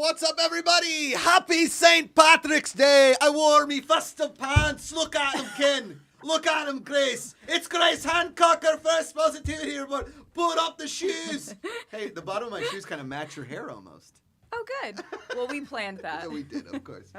What's up, everybody? Happy St. Patrick's Day. I wore me festive pants. Look at him, Ken. Look at him, Grace. It's Grace Hancock, our first Positivity report. Put up the shoes. Hey, the bottom of my shoes kind of match your hair almost. Oh, good. Well, we planned that. Yeah, we did, of course.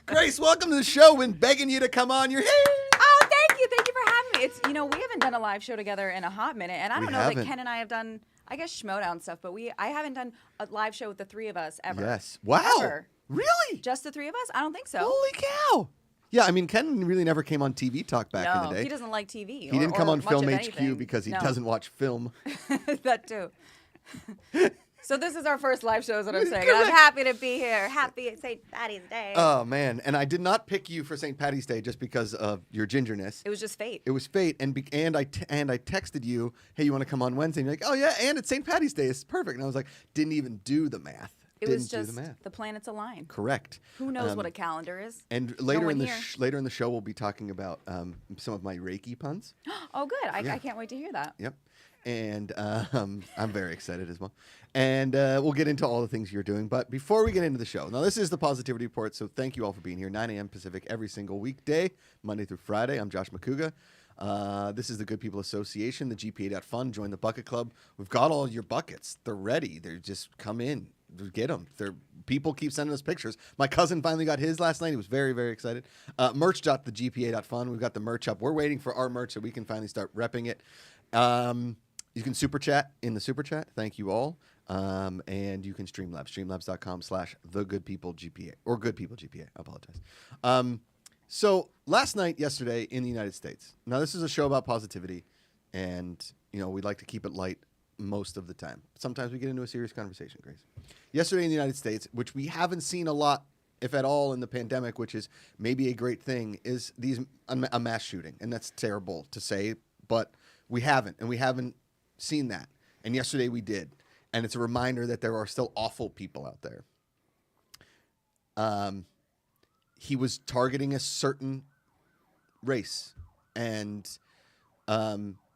Grace, welcome to the show. Been begging you to come on. You're here. Oh, thank you. Thank you for having me. It's, we haven't done a live show together in a hot minute, and I don't know that Ken and I have done, I guess, Schmodown stuff, but I haven't done a live show with the three of us ever. Yes. Wow. Ever. Really? Just the three of us? I don't think so. Holy cow. Yeah, I mean, Ken really never came on TV talk back in the day. He doesn't like TV. He didn't come on Film HQ anything. because he doesn't watch film. That too. So this is our first live show, is what I'm saying. And I'm happy to be here. Happy St. Patty's Day. Oh, man. And I did not pick you for St. Patty's Day just because of your gingerness. It was just fate. It was fate. And I texted you, hey, you want to come on Wednesday? And you're like, oh, yeah, and it's St. Patty's Day. It's perfect. And I was like, didn't even do the math. It was just the planets align. Correct. Who knows what a calendar is? And later in the show, we'll be talking about some of my Reiki puns. Oh, good. I can't wait to hear that. Yep. And I'm very excited as well. And we'll get into all the things you're doing. But before we get into the show, now this is the Positivity Report, so thank you all for being here. 9 a.m. Pacific every single weekday, Monday through Friday. I'm Josh Macuga. This is the Good People Association, the GPA.fun. Join the Bucket Club. We've got all your buckets. They're ready. They're just come in. Get them. People keep sending us pictures. My cousin finally got his last night. He was very, very excited. Merch.thegpa.fun. We've got the merch up. We're waiting for our merch so we can finally start repping it. You can super chat in the super chat. Thank you all. And you can Streamlabs. Streamlabs.com/thegoodpeoplegpa or goodpeoplegpa. I apologize. So last night, yesterday in the United States. Now this is a show about positivity, and we'd like to keep it light most of the time. Sometimes we get into a serious conversation, Grace. Yesterday in the United States, which we haven't seen a lot, if at all, in the pandemic, which is maybe a great thing, is a mass shooting. And that's terrible to say, but we haven't seen that. And yesterday we did. And it's a reminder that there are still awful people out there. He was targeting a certain race, and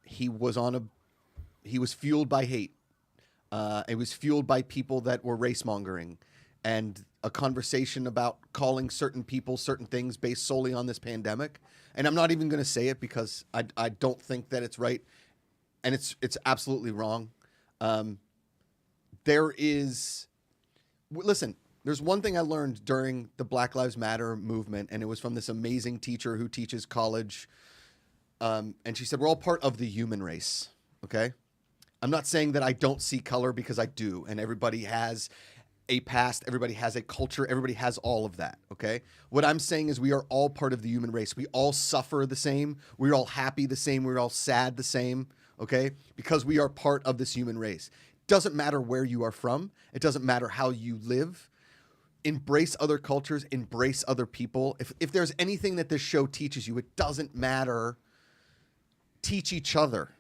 he was fueled by hate. It was fueled by people that were race mongering, and a conversation about calling certain people certain things based solely on this pandemic. And I'm not even going to say it because I don't think that it's right, and it's absolutely wrong. There's one thing I learned during the Black Lives Matter movement, and it was from this amazing teacher who teaches college. And she said, we're all part of the human race. Okay. I'm not saying that I don't see color, because I do. And everybody has a past. Everybody has a culture. Everybody has all of that. Okay. What I'm saying is we are all part of the human race. We all suffer the same. We're all happy the same. We're all sad the same. Okay. Because we are part of this human race. Doesn't matter where you are from. It doesn't matter how you live. Embrace other cultures. Embrace other people. If there's anything that this show teaches you, it doesn't matter. Teach each other.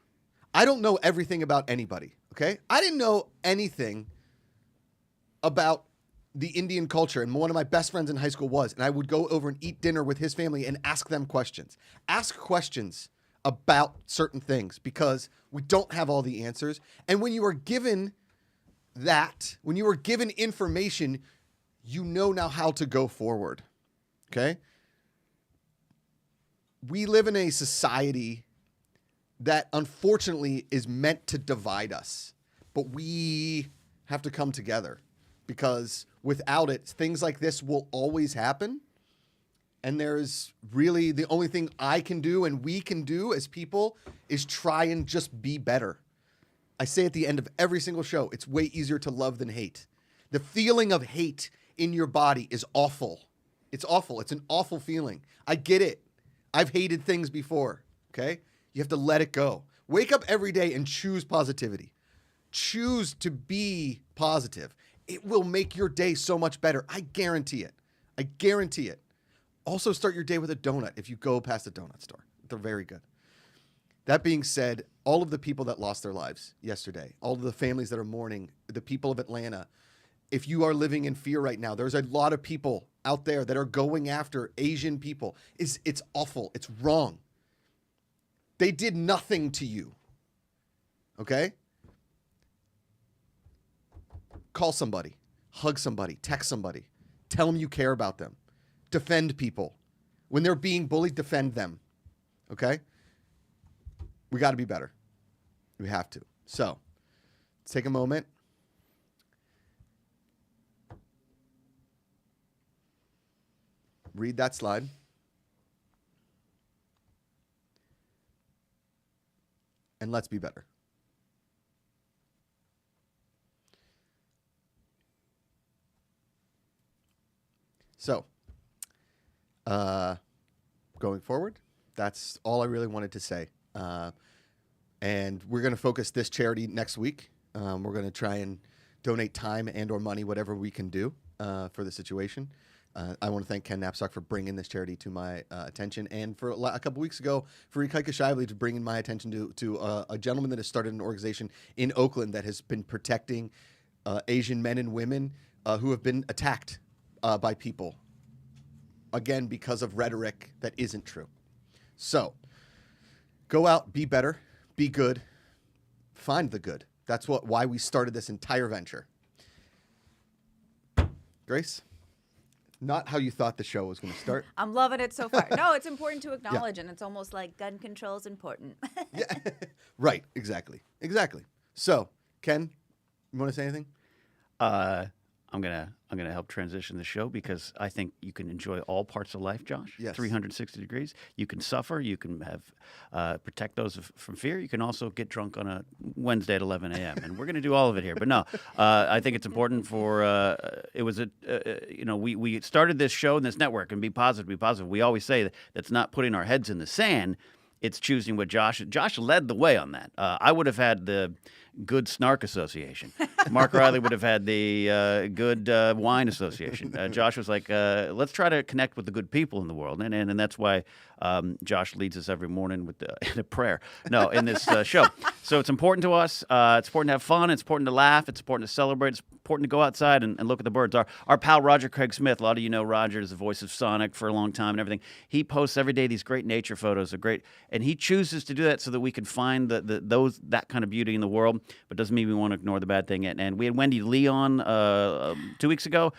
I don't know everything about anybody, okay? I didn't know anything about the Indian culture, and one of my best friends in high school was, and I would go over and eat dinner with his family and ask them questions. Ask questions about certain things, because we don't have all the answers. And when you are given that, when you are given information, you know now how to go forward, okay? We live in a society that unfortunately is meant to divide us, but we have to come together, because without it, things like this will always happen. And there's really the only thing I can do and we can do as people is try and just be better. I say at the end of every single show, it's way easier to love than hate. The feeling of hate in your body is awful. It's awful. It's an awful feeling. I get it. I've hated things before, okay? You have to let it go. Wake up every day and choose positivity. Choose to be positive. It will make your day so much better. I guarantee it. I guarantee it. Also, start your day with a donut if you go past a donut store. They're very good. That being said, all of the people that lost their lives yesterday, all of the families that are mourning, the people of Atlanta, if you are living in fear right now, there's a lot of people out there that are going after Asian people. It's awful. It's wrong. They did nothing to you. Okay? Call somebody. hug somebody, text somebody, tell them you care about them, defend people. When they're being bullied, defend them. Okay? We got to be better. We have to. So, let's take a moment. Read that slide. And let's be better. So, going forward, that's all I really wanted to say. And we're going to focus this charity next week. We're going to try and donate time and or money, whatever we can do for the situation. I want to thank Ken Knapsack for bringing this charity to my attention, and for a couple weeks ago, for GPACharity to bring my attention to a gentleman that has started an organization in Oakland that has been protecting Asian men and women who have been attacked by people, again, because of rhetoric that isn't true. So, go out, be better, be good, find the good. That's why we started this entire venture. Grace? Not how you thought the show was going to start. I'm loving it so far. No, it's important to acknowledge, and it's almost like gun control is important. Yeah, right. Exactly. So, Ken, you want to say anything? I'm gonna help transition the show because I think you can enjoy all parts of life, Josh. Yes. 360 degrees. You can suffer. You can have protect those from fear. You can also get drunk on a Wednesday at 11 a.m. And we're gonna do all of it here. But no, I think it's important for it was we started this show and this network and be positive. We always say that that's not putting our heads in the sand. It's choosing what Josh led the way on that. I would have had the good snark association. Mark Riley would have had the good wine association. Josh was like, let's try to connect with the good people in the world. And that's why Josh leads us every morning with in a prayer. No, in this show. So it's important to us. It's important to have fun. It's important to laugh. It's important to celebrate. It's important to go outside and look at the birds. Our pal Roger Craig Smith, a lot of you know Roger is the voice of Sonic for a long time and everything. He posts every day these great nature photos of and he chooses to do that so that we can find that kind of beauty in the world, but doesn't mean we want to ignore the bad thing. And we had Wendy Lee on 2 weeks ago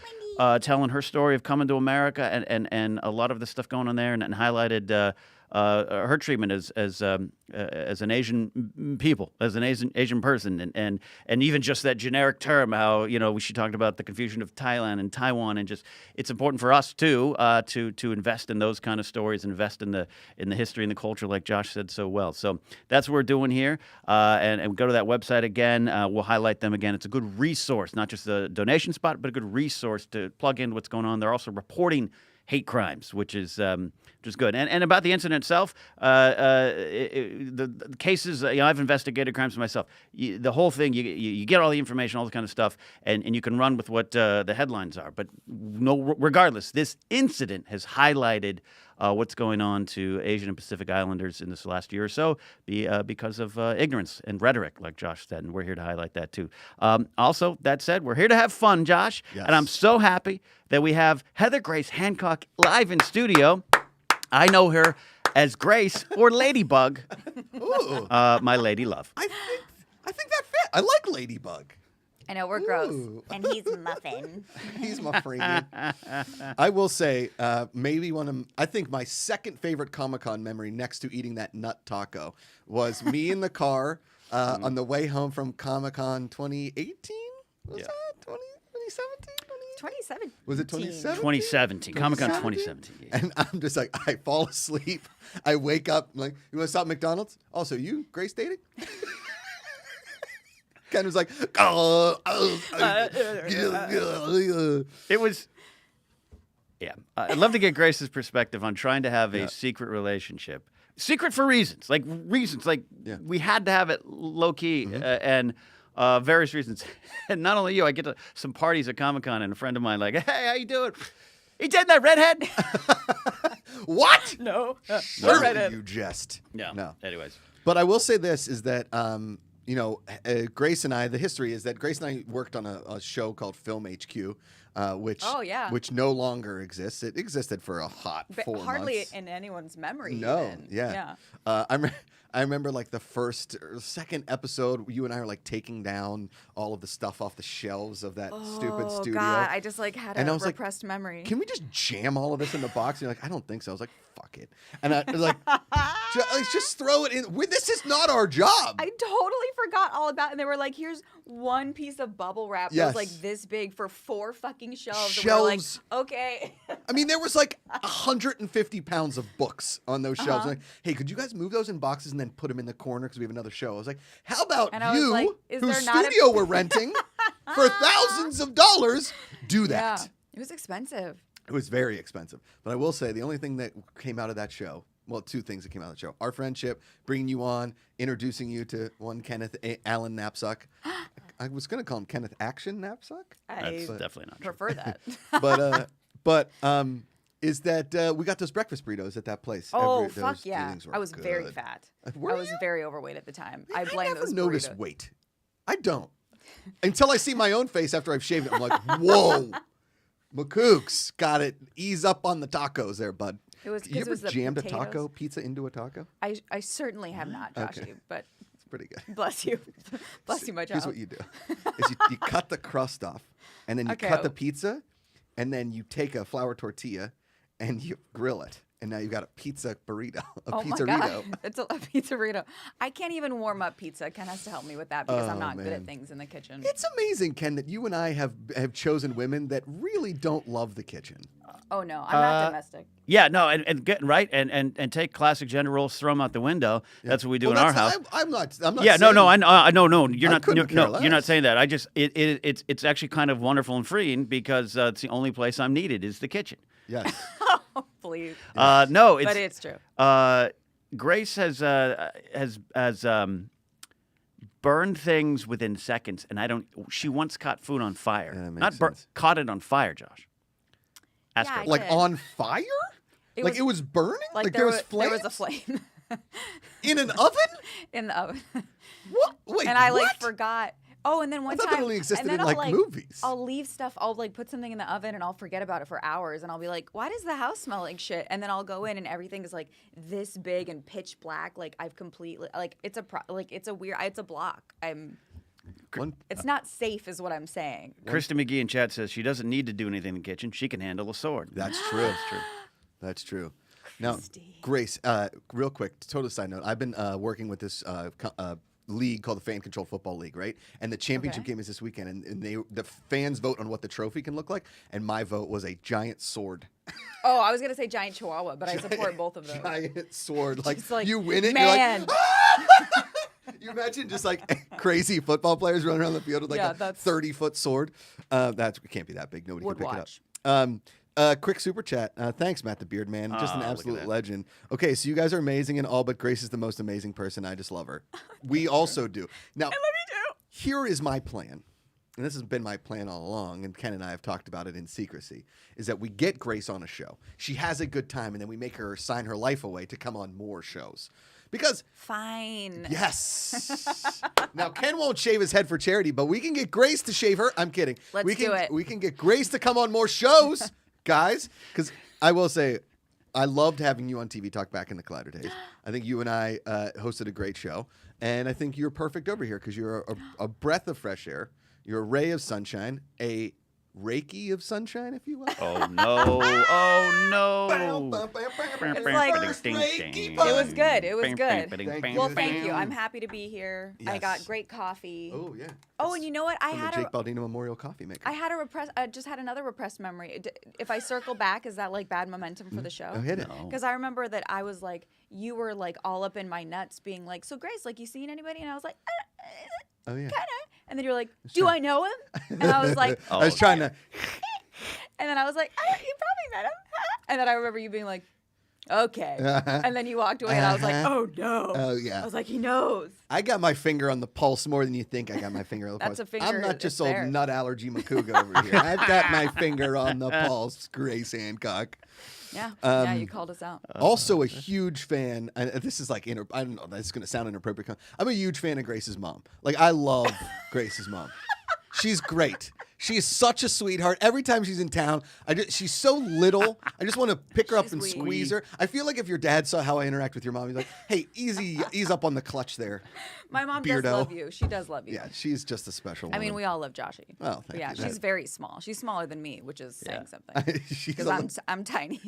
telling her story of coming to America and a lot of the stuff going on there and highlighted her treatment as an Asian people, as an Asian person, and even just that generic term, how she talked about the confusion of Thailand and Taiwan, and just it's important for us too to invest in those kind of stories, invest in the history and the culture, like Josh said so well. So that's what we're doing here, and go to that website again. We'll highlight them again. It's a good resource, not just a donation spot, but a good resource to plug in what's going on. They're also reporting hate crimes, which is good. And about the incident itself, the cases, I've investigated crimes myself. The whole thing, you get all the information, all the kind of stuff, and you can run with what the headlines are. But regardless, this incident has highlighted what's going on to Asian and Pacific Islanders in this last year or so because of ignorance and rhetoric, like Josh said, and we're here to highlight that too. Also, that said, we're here to have fun, Josh, yes. And I'm so happy that we have Heather Grace Hancock live in studio. I know her as Grace or Ladybug, my lady love. I think that fit. I like Ladybug. I know, we're gross. And he's Muffin. He's my friend. I will say, I think my second favorite Comic-Con memory next to eating that nut taco was me in the car on the way home from Comic-Con 2018? Was that 2017? 27. Was it 2017? 2017. Comic-Con 2017. Yeah. And I'm just like, I fall asleep. I wake up, I'm like, you want to stop at McDonald's? Also, you, Grace dating? Ken was like, It was, yeah. I'd love to get Grace's perspective on trying to have a secret relationship. Secret for reasons. We had to have it low key and various reasons. And not only you, I get to some parties at Comic-Con and a friend of mine like, hey, how you doing? He dating that redhead? What? No. Surely you jest. No. Anyways. But I will say this is that, Grace and I, the history is that Grace and I worked on a show called Film HQ, which no longer exists. It existed for a hot 4 months. Hardly in anyone's memory. No, even. yeah. I remember like the first or second episode, you and I were like taking down all of the stuff off the shelves of that stupid studio. Oh God, I just like had and a I was repressed memory. Can we just jam all of this in the box? And you're like, I don't think so. I was like, fuck it. And I was like, just throw it in. This is not our job. I totally forgot all about it. And they were like, here's one piece of bubble wrap that was like this big for 4 fucking shelves. And we were like, okay. I mean, there was like 150 pounds of books on those shelves. Like, hey, could you guys move those in boxes and then put them in the corner because we have another show? I was like, how about you, like, whose studio we're renting for thousands of dollars, do that? Yeah, it was expensive. It was very expensive. But I will say the only thing that came out of that show, well, 2 things that came out of the show. Our friendship, bringing you on, introducing you to one Kenneth Allen Knapsack. I was going to call him Kenneth Action Knapsack. That's definitely not true. Prefer that. But is that we got those breakfast burritos at that place. Oh, fuck yeah. I was good. very fat. Were I was you? very overweight at the time. Man, I blame never those notice burritos. weight. I don't. Until I see my own face after I've shaved it. I'm like, whoa. Macooks, got it. Ease up on the tacos there, bud. It was, you ever the jammed potatoes. a taco pizza into a taco? I certainly have not, Joshy, Okay. but It's pretty good. bless you. Bless you, my child. Here's what you do: is you cut the crust off, and then you cut the pizza, and then you take a flour tortilla, and you grill it, and now you've got a pizza burrito, Oh my God. It's a pizza burrito. I can't even warm up pizza. Ken has to help me with that because I'm not good at things in the kitchen. It's amazing, Ken, that you and I have chosen women that really don't love the kitchen. Oh no, I'm not domestic. Yeah, no, and get right and take classic gender roles, throw them out the window. Yeah. That's what we do in our house. I'm not. Yeah, saying, no, no. You're not. couldn't care You're not less. saying that. I just it's actually kind of wonderful and freeing because it's the only place I'm needed is the kitchen. Yes. Oh, please. No, But it's true. Grace has burned things within seconds, and I don't. She once caught food on fire. Yeah, that makes Not sense. caught it on fire, Josh. Ask Yeah, her. I Like did. on fire? It was burning? Like there was flames? There was a flame In an oven? in the oven. What? Wait, And I what? like forgot. Oh, and then one thought time, that only existed and then in, I'll, like, movies. I'll leave stuff. I'll like put something in the oven, and I'll forget about it for hours, and I'll be like, "Why does the house smell like shit?" And then I'll go in, and everything is like this big and pitch black. Like I've completely it's a block. It's not safe, is what I'm saying. Krista McGee in chat says she doesn't need to do anything in the kitchen. She can handle a sword. That's true. That's true. That's true. Now, Christy. Grace, real quick, total side note. I've been working with this league called the Fan Control Football League, right? And the championship game is this weekend, and the fans vote on what the trophy can look like, and my vote was a giant sword. Oh, I was gonna say giant chihuahua, but I support both of those. Giant sword. Like, Just like, you win it, man. you're like, ah! You imagine just like crazy football players running around the field with like a that's 30-foot sword. It can't be that big. Nobody Would can pick watch. it up. Quick super chat. Thanks, Matt the Beard Man. Just an look at absolute that. legend. Okay, so you guys are amazing and all, but Grace is the most amazing person. I just love her. We also do. Now, I love you too. here is my plan. And this has been my plan all along, and Ken and I have talked about it in secrecy, is that we get Grace on a show. She has a good time, and then we make her sign her life away to come on more shows. Because Fine. yes. Now, Ken won't shave his head for charity, but we can get Grace to shave her. I'm kidding. Let's do it. We can get Grace to come on more shows, guys. Because I will say, I loved having you on TV Talk back in the Collider days. I think you and I hosted a great show. And I think you're perfect over here because you're a breath of fresh air. You're a ray of sunshine, a Reiki of sunshine, if you will. Oh no! Oh no! It's like- It was good. It was good. Thank you. Well, thank you. I'm happy to be here. I Yes. got great coffee. Oh, yeah. Oh, and you know what? I From had the Jake Baldino Memorial Coffee Maker. I had a repressed. I just had another repressed memory. If I circle back, is that like bad momentum for the show? Oh, hit it. No. Because I remember that I was like, you were like all up in my nuts, being like, "So Grace, like, you seen anybody?" And I was like, Oh, yeah. "Kinda." And then you're like, "Do I know him?" And I was like, I was trying to. and then I was like, "You probably met him." And then I remember you being like, Okay. And then you walked away, and I was like, oh no. Oh, yeah. I was like, he knows. I got my finger on the pulse more than you think I got my finger on the That's pulse. a finger I'm not that's just old there. nut allergy Macuga over here. I've got my finger on the pulse, Grace Hancock. Yeah. Yeah, you called us out. Also a huge fan, and this is like, I don't know, that's going to sound inappropriate. I'm a huge fan of Grace's mom. Like, I love Grace's mom. She's great. She is such a sweetheart. Every time she's in town, she's so little. I just want to pick her up She's and sweet. squeeze her. I feel like if your dad saw how I interact with your mom, he's like, hey, ease up on the clutch there. My mom Beardo. does love you. She does love you. Yeah, she's just a special woman. I mean, we all love Joshy. Oh, thank yeah, you. she's very small. She's smaller than me, which is saying something. She's Because I'm tiny.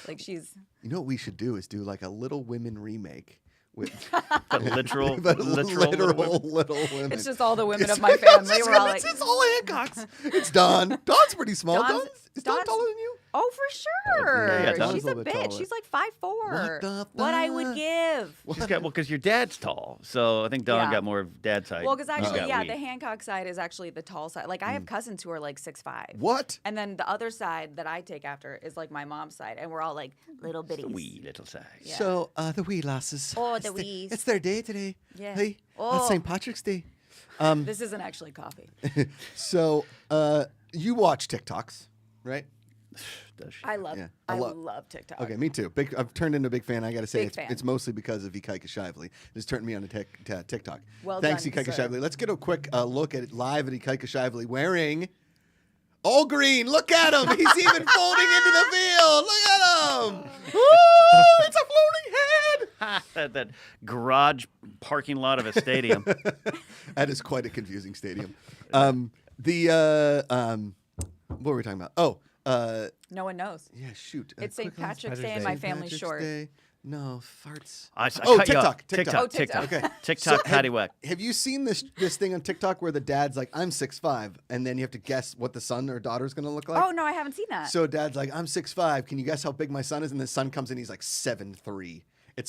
Like she's. You know what we should do is do like a Little Women remake. With But literal little women. It's just all the women of my family. We're all like, it's all Hancocks. It's Dawn. Dawn's pretty small. Is Dawn Dawn's- taller than you? oh, for sure. Yeah, Dawn's She's a a little bit bitch. taller. She's like 5'4". What the What I fuck? would give. She's got, well, because your dad's tall, so I think Dawn Yeah. got more of dad's height. Well, because You actually, got yeah, we. the Hancock side is actually the tall side. Like I have cousins who are like 6'5". What? And then the other side that I take after is like my mom's side, and we're all like little bitties. wee little size. Yeah. So, the wee lasses. Oh, the wees. It's their day today. Yeah. Hey, Oh. it's St. Patrick's Day. This isn't actually coffee. So, you watch TikToks, right? Does she? I love. Yeah, I I love TikTok. Okay, me too. I've turned into a big fan. I got to say, Big fan. it's mostly because of GPACharity. It's turned me on to TikTok. Well Thanks, done, GPACharity. sir. Let's get a quick look at it live at GPACharity wearing all green. Look at him. He's even folding into the field. Look at him. Woo! It's a floating head. that garage parking lot of a stadium. That is quite a confusing stadium. What were we talking about? Oh, No one knows. yeah, shoot. It's St. quick one. Patrick's Day, Patrick's and Day. my family's Patrick's short. Day. No, farts. I Oh, cut you off. TikTok. TikTok. Oh, TikTok. Okay. TikTok, So, paddywhack. Have you seen this thing on TikTok where the dad's like, I'm 6'5", and then you have to guess what the son or daughter's going to look like? Oh no, I haven't seen that. So dad's like, I'm 6'5". Can you guess how big my son is? And the son comes in, he's like 7'3".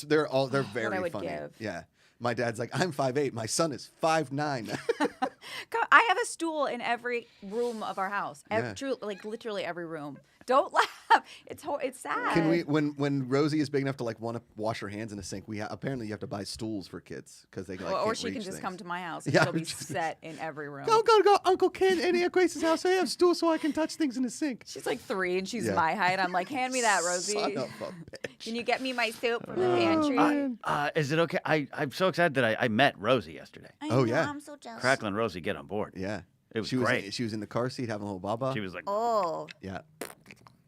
They're very would funny. give. Yeah. My dad's like, I'm 5'8". My son is 5'9". I have a stool in every room of our house. Yeah. Like literally every room. Don't laugh. It's sad. Can we, when Rosie is big enough to like want to wash her hands in a sink, apparently you have to buy stools for kids because they like or can't she can reach just things. come to my house and Yeah, she'll be just- set in every room. Go, Uncle Ken, at Grace's house. I have stools so I can touch things in the sink. She's like 3 and she's Yeah. my height. I'm like, hand me that, Rosie. Son of a bitch. Can you get me my soup from the pantry? Is it okay? I'm so excited that I met Rosie yesterday. I Oh, know, yeah. I'm so jealous. Crackling Rosie, get on board. Yeah. It was she great. She was in the car seat having a little baba. She was like, Oh, Yeah.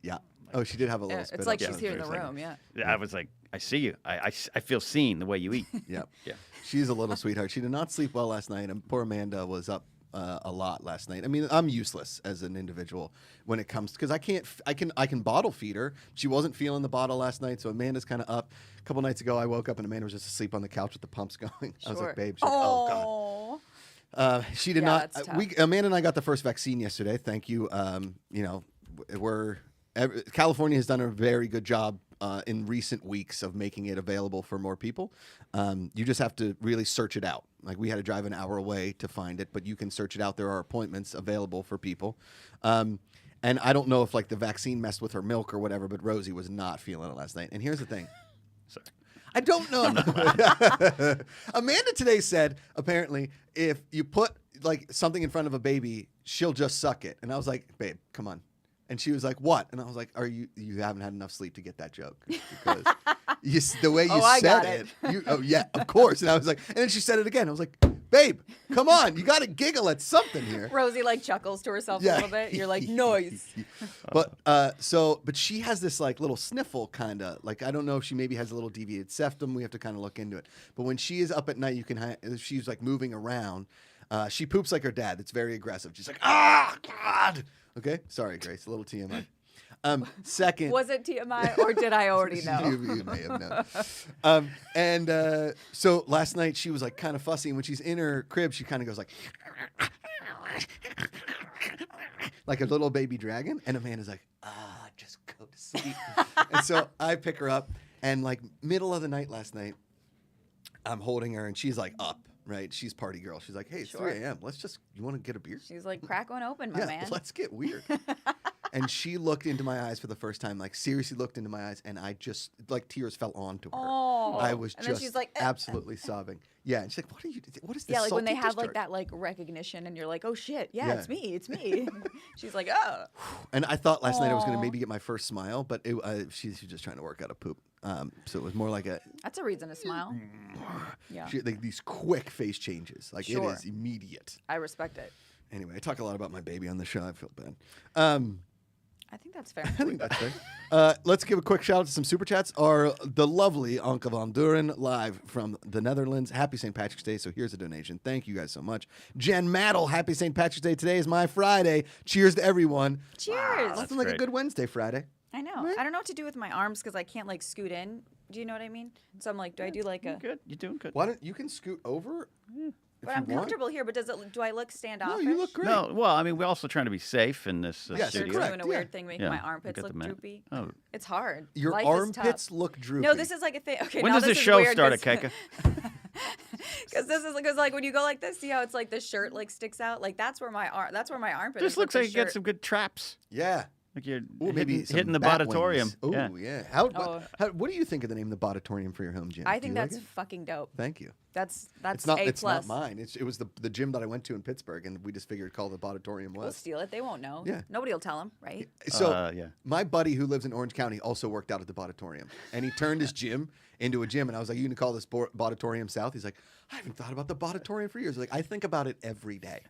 Yeah. Oh, she did have a little Yeah, spit it's like up she's there here in for the a second. room. Yeah. I was like, I see you. I feel seen the way you eat. Yep. Yeah. She's a little sweetheart. She did not sleep well last night, and poor Amanda was up a lot last night. I mean, I'm useless as an individual when it comes because I can bottle feed her. She wasn't feeling the bottle last night, so Amanda's kind of up. A couple nights ago, I woke up and Amanda was just asleep on the couch with the pumps going. I was like, babe, she's like, oh god. She did Yeah, not. that's tough. Amanda and I got the first vaccine yesterday. Thank you. California has done a very good job in recent weeks of making it available for more people. You just have to really search it out. Like we had to drive an hour away to find it, but you can search it out. There are appointments available for people. And I don't know if like the vaccine messed with her milk or whatever, but Rosie was not feeling it last night. And here's the thing. Sorry. I don't know. Amanda today said, apparently, if you put like something in front of a baby, she'll just suck it. And I was like, babe, come on. And she was like, what? And I was like, you haven't had enough sleep to get that joke. Because the way you I said got it. oh yeah, of course. And I was like, and then she said it again. I was like, babe, come on. You got to giggle at something here. Rosie like chuckles to herself Yeah. a little bit. You're like, noise. But but she has this like little sniffle kind of like I don't know if she maybe has a little deviated septum. We have to kind of look into it. But when she is up at night, she's like moving around. She poops like her dad. It's very aggressive. She's like, ah, God. Okay, sorry, Grace. A little TMI. Second, Was it TMI or did I already know? you may have known. So last night she was like kind of fussy, and when she's in her crib, she kind of goes like a little baby dragon. And Amanda's like, just go to sleep. And so I pick her up, and like middle of the night last night, I'm holding her, and she's like up, right? She's party girl. She's like, hey, it's Sure. 3 a.m. You want to get a beer? She's like, crack one open, my Yeah, man. let's get weird. And she looked into my eyes for the first time, like seriously looked into my eyes, and I just like tears fell onto her. Oh. I was And then just she's like, absolutely sobbing. Yeah, and she's like, what is this? Yeah, like when they salty have like discharge?" that like recognition and you're like, oh shit, yeah, Yeah. it's me. She's like, oh. And I thought last night I was going to Aw. maybe get my first smile, but she's just trying to work out a poop. So it was more like a That's a reason to smile. Yeah. these quick face changes. Like Sure. it is immediate. I respect it. Anyway, I talk a lot about my baby on the show. I feel bad. I think that's fair. I think that's fair. Let's give a quick shout out to some super chats. The lovely Anke van Duren live from the Netherlands. Happy St. Patrick's Day. So here's a donation. Thank you guys so much. Jen Maddle, happy St. Patrick's Day. Today is my Friday. Cheers to everyone. Cheers. Nothing like a great. good Wednesday Friday. I know. I don't know what to do with my arms because I can't like scoot in. Do you know what I mean? So I'm like, do I do like a? Good. You're doing good. Why don't you can scoot over? But I'm comfortable here. But do I look standoffish? No, you look great. No, well, I mean, we're also trying to be safe in this Yes, You're studio. just correct, doing a yeah. weird thing, making Yeah, my we armpits got look the man. droopy. Oh. It's hard. Your Life armpits is tough. look droopy. No, this is like a thing. Okay, When now does the this is show weird start at 'cause- Keka? Because like when you go like this, see how it's like the shirt like sticks out. Like that's where my armpit. This is, looks the like you get shirt. some good traps. Yeah. Like you're Ooh, maybe hitting, some hitting the bat Auditorium. wings. Yeah. Ooh, yeah. Oh. What do you think of the name the Auditorium for your home gym? I Do think you like that's it? fucking dope. Thank you. That's It's not. A It's plus. not mine. It was the gym that I went to in Pittsburgh, and we just figured call the Auditorium We'll was. steal it. They won't know. Yeah. Nobody will tell them, right? So Yeah. my buddy who lives in Orange County also worked out at the Auditorium, and he turned his gym into a gym. And I was like, "You gonna call this Auditorium South?" He's like, "I haven't thought about the Auditorium for years." Like, I think about it every day.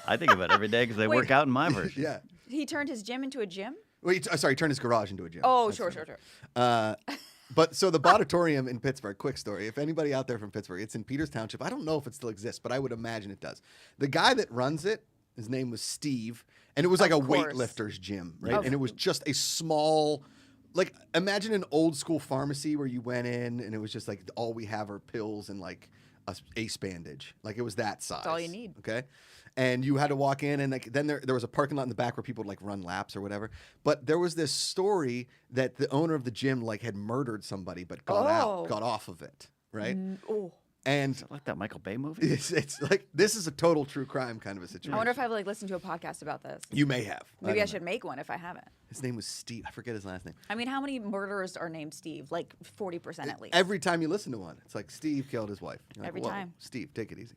I think about it every day because they Wait. work out in my version. Yeah. He turned his gym into a gym. Wait, sorry, he turned his garage into a gym. Oh, That's sure. what But so the Auditorium in Pittsburgh, quick story. If anybody out there from Pittsburgh, it's in Peters Township. I don't know if it still exists, but I would imagine it does. The guy that runs it, his name was Steve, and it was like Of a course. weightlifter's gym, right? Of- And it was just a small, like imagine an old school pharmacy where you went in and it was just like all we have are pills and like a ace bandage. Like it was that size. all you need. Okay. And you had to walk in, and like then there was a parking lot in the back where people would like run laps or whatever. But there was this story that the owner of the gym like had murdered somebody, but Oh. got off of it, right? Oh. And Like that Michael Bay movie? it's like this is a total true crime kind of a situation. I wonder if I've like listened to a podcast about this. You may have. Maybe I don't should know. make one if I haven't. His name was Steve. I forget his last name. I mean, how many murderers are named Steve? Like 40% at least. Every time you listen to one, it's like Steve killed his wife. You're like, Every "Whoa, time. Steve, take it easy.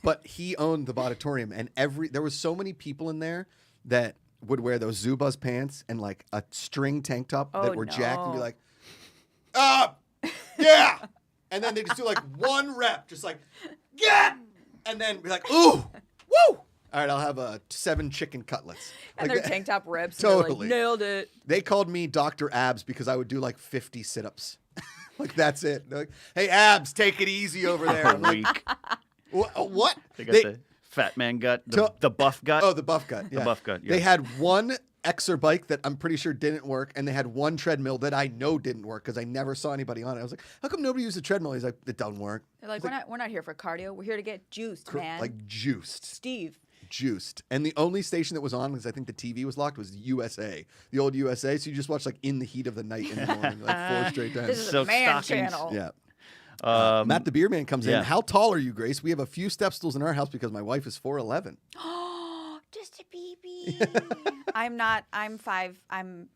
But he owned the Auditorium, and there was so many people in there that would wear those Zubaz pants and like a string tank top Oh, that were jacked and be no. like, yeah. And then they just do like one rep, just like, yeah. And then be like, ooh, woo. All right, I'll have 7 chicken cutlets. and Like their that- tank top rips. And they're Totally. like, nailed it. They called me Dr. Abs because I would do like 50 sit-ups. Like that's it. They're like, hey, Abs, take it easy over there. I'm like, Weak. what? They got the fat man gut, the buff gut. Oh, the buff gut. Yeah. buff gut, They yeah. had one Exer bike that I'm pretty sure didn't work, and they had one treadmill that I know didn't work because I never saw anybody on it. I was like, how come nobody used a treadmill? He's like, it doesn't work. They're like, we're not here for cardio. We're here to get juiced, man. Like juiced. Steve. Juiced. And the only station that was on, because I think the TV was locked, was USA. The old USA. So you just watch like in the heat of the night in the morning, like 4 straight times. This is a Silk man stockings. channel. Yeah. Matt the Beer Man comes in. yeah. How tall are you, Grace? We have a few step stools in our house because my wife is 4'11". Just a baby. I'm not. I'm 5. I'm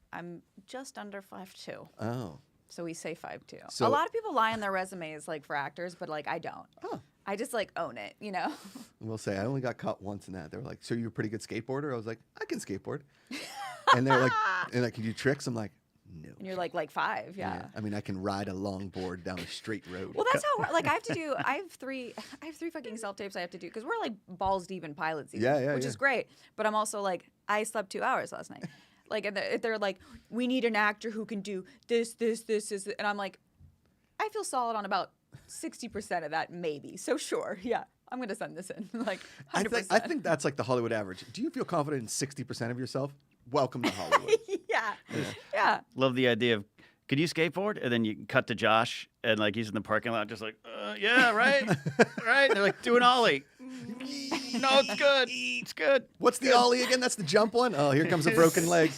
just under 5'2". Oh. So we say 5'2". So- A lot of people lie on their resumes like for actors, but like I don't. Oh. I just like own it, you know. We'll say I only got caught once in that. They were like, "So you're a pretty good skateboarder?" I was like, "I can skateboard." And they're like, "Can you tricks?" I'm like, "No." And you're like 5, yeah. I mean, I can ride a longboard down a straight road. Well, that's how like I have to do. I have three fucking self tapes I have to do because we're like balls deep in pilot season, which is great. But I'm also like I slept 2 hours last night. Like and they're like, we need an actor who can do this, and I'm like, I feel solid on about 60% of that, maybe. So sure, yeah, I'm gonna send this in. Like 100%. I think that's like the Hollywood average. Do you feel confident in 60% of yourself? Welcome to Hollywood. yeah. Love the idea of, could you skateboard? And then you cut to Josh, and like he's in the parking lot, just like, yeah, right, right. And they're like, do an ollie. No, it's good. It's good. What's the ollie again? That's the jump one. Oh, here comes a broken leg.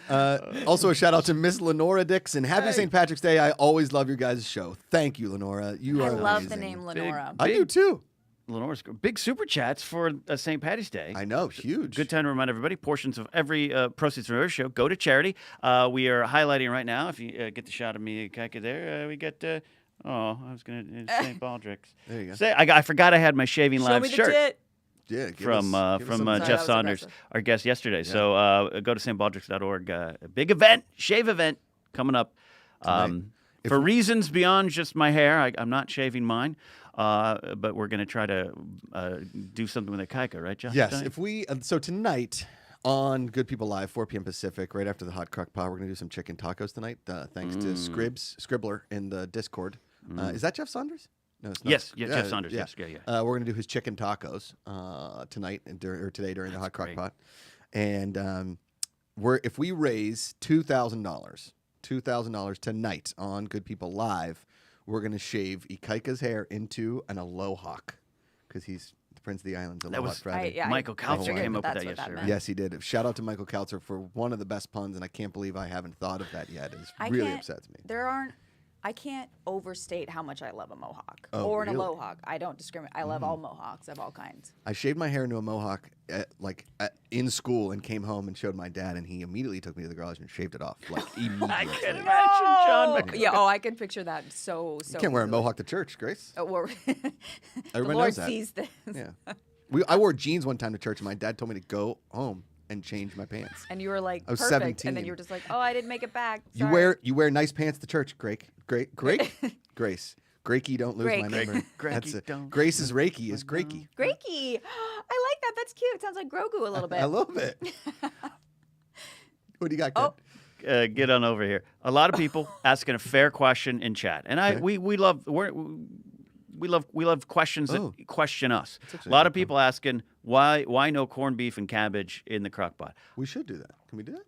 Also, a shout out to Miss Lenora Dixon. Happy St. Patrick's Day. I always love your guys' show. Thank you, Lenora. You I are love the amazing. name Lenora. I do too. Lenore's big super chats for St. Patty's Day. I know, huge. Good time to remind everybody, portions of every proceeds from every show go to charity. We are highlighting right now, if you get the shot of me, Kaka, there, we get, I was going to, St. Baldrick's. There you go. I forgot I had my Shaving Show Labs me the shirt. tit. Yeah, give From us some Sorry, Jeff that was Saunders, aggressive. our guest yesterday. So go to stbaldricks.org. A big event, shave event coming up. For reasons beyond just my hair, I'm not shaving mine, but we're going to try to do something with a kaika, right, Josh? Yes, if we so tonight on Good People Live, 4 p.m. Pacific, right after the hot crock pot, we're gonna do some chicken tacos tonight. Thanks to Scribbler in the Discord. Is that Jeff Saunders? No, it's not. Yes, Jeff Saunders. Yeah. Yes, yeah. We're gonna do his chicken tacos tonight or today during the hot crock pot, and if we raise $2,000 tonight on Good People Live, we're gonna shave Ikaika's hair into an aloha because he's the Prince of the Islands. Aloha Friday. Michael Kautzer figured came up with that's that what yesterday. meant. Yes, he did. Shout out to Michael Kautzer for one of the best puns, and I can't believe I haven't thought of that yet. It really upsets me. I can't overstate how much I love a mohawk Oh, or an really? alohawk. I don't discriminate. I love all mohawks of all kinds. I shaved my hair into a mohawk in school and came home and showed my dad, and he immediately took me to the garage and shaved it off immediately. I can imagine John McClure. Yeah. Oh, I can picture that so. You can't wear a easily. mohawk to church, Grace. Well, the Everybody Lord knows that. sees this. Yeah. I wore jeans one time to church, and my dad told me to go home and change my pants. And you were like, I was perfect. 17. And then you were just like, oh, I didn't make it back. You Sorry. wear nice pants to church, Grace. Grace. Grakey, don't lose my Greg. number. Grakey, That's it. don't Grace's Reiki is Grakey. Grakey. I like that. That's cute. It sounds like Grogu a little bit. I love it. What do you got, Ken? Oh. Get on over here. A lot of people asking a fair question in chat, and we love questions that question us. A lot of people asking why no corned beef and cabbage in the crock pot. We should do that. Can we do that?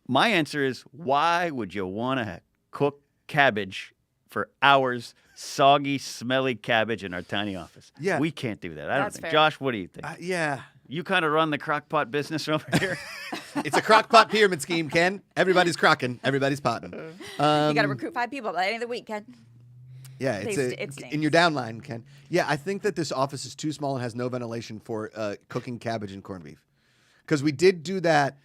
My answer is, why would you want to cook cabbage for hours, soggy, smelly cabbage in our tiny office? Yeah. We can't do that. I don't That's think. fair. Josh, what do you think? Yeah. You kind of run the crock pot business over here. It's a crock pot pyramid scheme, Ken. Everybody's crocking. Everybody's potting. You got to recruit 5 people by the end of the week, Ken. Yeah, It stinks. in your downline, Ken. Yeah, I think that this office is too small and has no ventilation for cooking cabbage and corned beef. Because we did do that.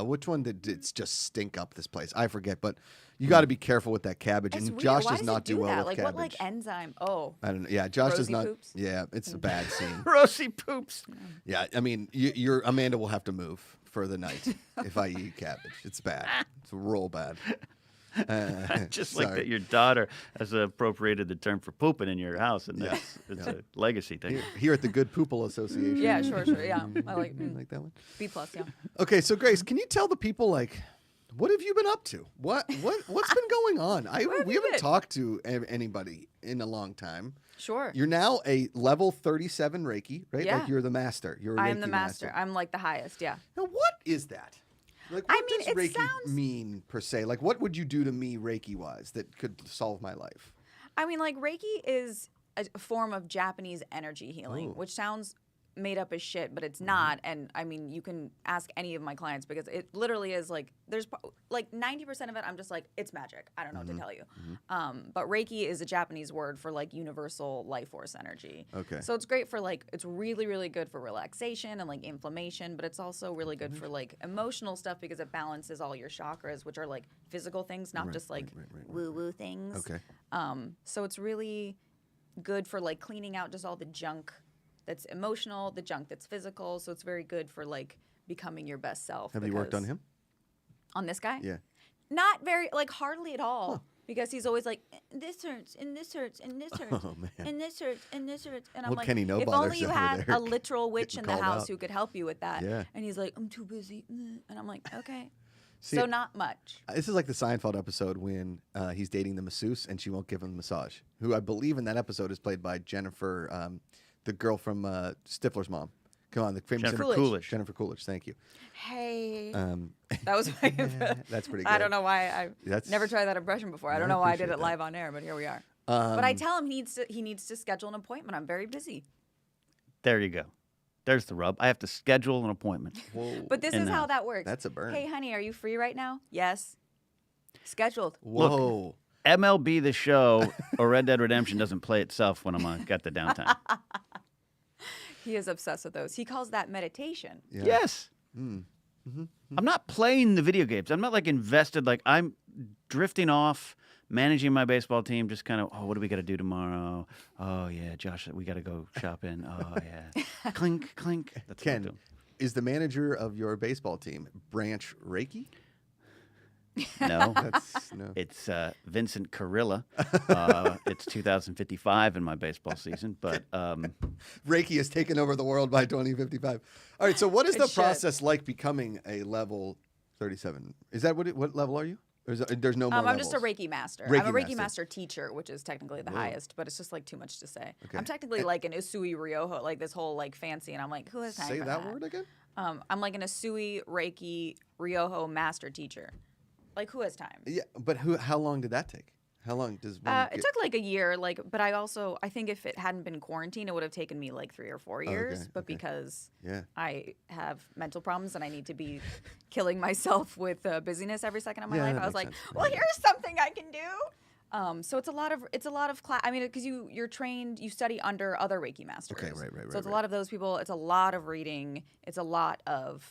Which one did it just stink up this place? I forget, but you got to be careful with that cabbage. It's And weird. Josh Why does not do well that? with Like cabbage. what like enzyme? Oh. I don't know. Yeah, Josh does Rosy not. poops? Yeah, it's a bad scene. Rosy poops. Yeah, I mean, your Amanda will have to move for the night if I eat cabbage. It's bad. It's real bad. Just like sorry. that your daughter has appropriated the term for pooping in your house, and it's a legacy thing. Here at the Good Poople Association. Yeah, sure. Yeah. I like Like that one. B+, yeah. Okay, so Grace, can you tell the people what have you been up to? What's been going on? We haven't talked to anybody in a long time. Sure. You're now a level 37 Reiki, right? Yeah. Like you're the master. You're a I am Reiki the master. I'm like the highest, yeah. Now, what is that? Like, I what mean, does it Reiki sounds- mean per se? Like, what would you do to me Reiki-wise that could solve my life? I mean, like, Reiki is a form of Japanese energy healing, Oh. which sounds made up as shit, but it's not. And I mean, you can ask any of my clients because it literally is like, there's like 90% of it, I'm just like, it's magic. I don't know what to tell you. But Reiki is a Japanese word for like universal life force energy. Okay. So it's great for like, it's really, really good for relaxation and like inflammation, but it's also really good for like emotional stuff because it balances all your chakras, which are like physical things, not just like Woo-woo things. Okay. so it's really good for like cleaning out just all the junk that's emotional, the junk that's physical. So it's very good for like becoming your best self. Have you worked on him? On this guy? Yeah. Not very, like hardly at all. Because he's always like, this hurts, and this hurts, and this hurts, Oh, man. and this hurts, and this hurts. And I'm Well, like, Kenny No if Bothers only you over had there a literal witch getting in the called house out. who could help you with that. Yeah. And he's like, I'm too busy. And I'm like, okay. See, So not much. This is like the Seinfeld episode when he's dating the masseuse and she won't give him a massage. Who I believe in that episode is played by Jennifer, the girl from Stifler's mom. Come on, the famous Jennifer Coolidge. Coolidge. Jennifer Coolidge. Thank you. Hey. That was my That's pretty good. I don't know why I've That's- never tried that impression before. I don't I know why I did appreciate it that. live on air, but here we are. But I tell him he needs to schedule an appointment. I'm very busy. There you go. There's the rub. I have to schedule an appointment. Whoa. But this In is the how house. that works. That's a burn. Hey, honey, are you free right now? Yes. Scheduled. Whoa. MLB The Show or Red Dead Redemption doesn't play itself when got the downtime. He is obsessed with those. He calls that meditation. Yeah. Yes. Mm-hmm. I'm not playing the video games. I'm not like invested. Like I'm drifting off, managing my baseball team. Just kind of, oh, what do we got to do tomorrow? Oh yeah, Josh, we got to go shopping. Oh yeah, clink clink. That's what I'm Ken, doing. is the manager of your baseball team Branch Reiki? No, No. it's Vincent Carrilla. It's 2055 in my baseball season, but Reiki has taken over the world by 2055. All right, so what is It the should. process like becoming a level 37? Is that what level are you? Or is there's no more I'm just a levels? Reiki master. Reiki I'm a Reiki master. master teacher, which is technically the Whoa. highest, but it's just like too much to say. Okay. I'm technically like an Usui Ryoho, like this whole like fancy, and I'm like, who has time Say for that word again? I'm like an Usui Reiki Ryoho master teacher. Like, who has time? Yeah, but how long did that take? How long does one It took like a year, but I think if it hadn't been quarantine, it would have taken me like 3 or 4 years. okay, But okay. because Yeah. I have mental problems and I need to be killing myself with busyness every second of my Yeah, life, that I was makes like, sense. well, here's something I can do. So it's a lot of class. I mean, because you're trained, you study under other Reiki masters. Okay, right, So it's a right. lot of those people. It's a lot of reading. It's a lot of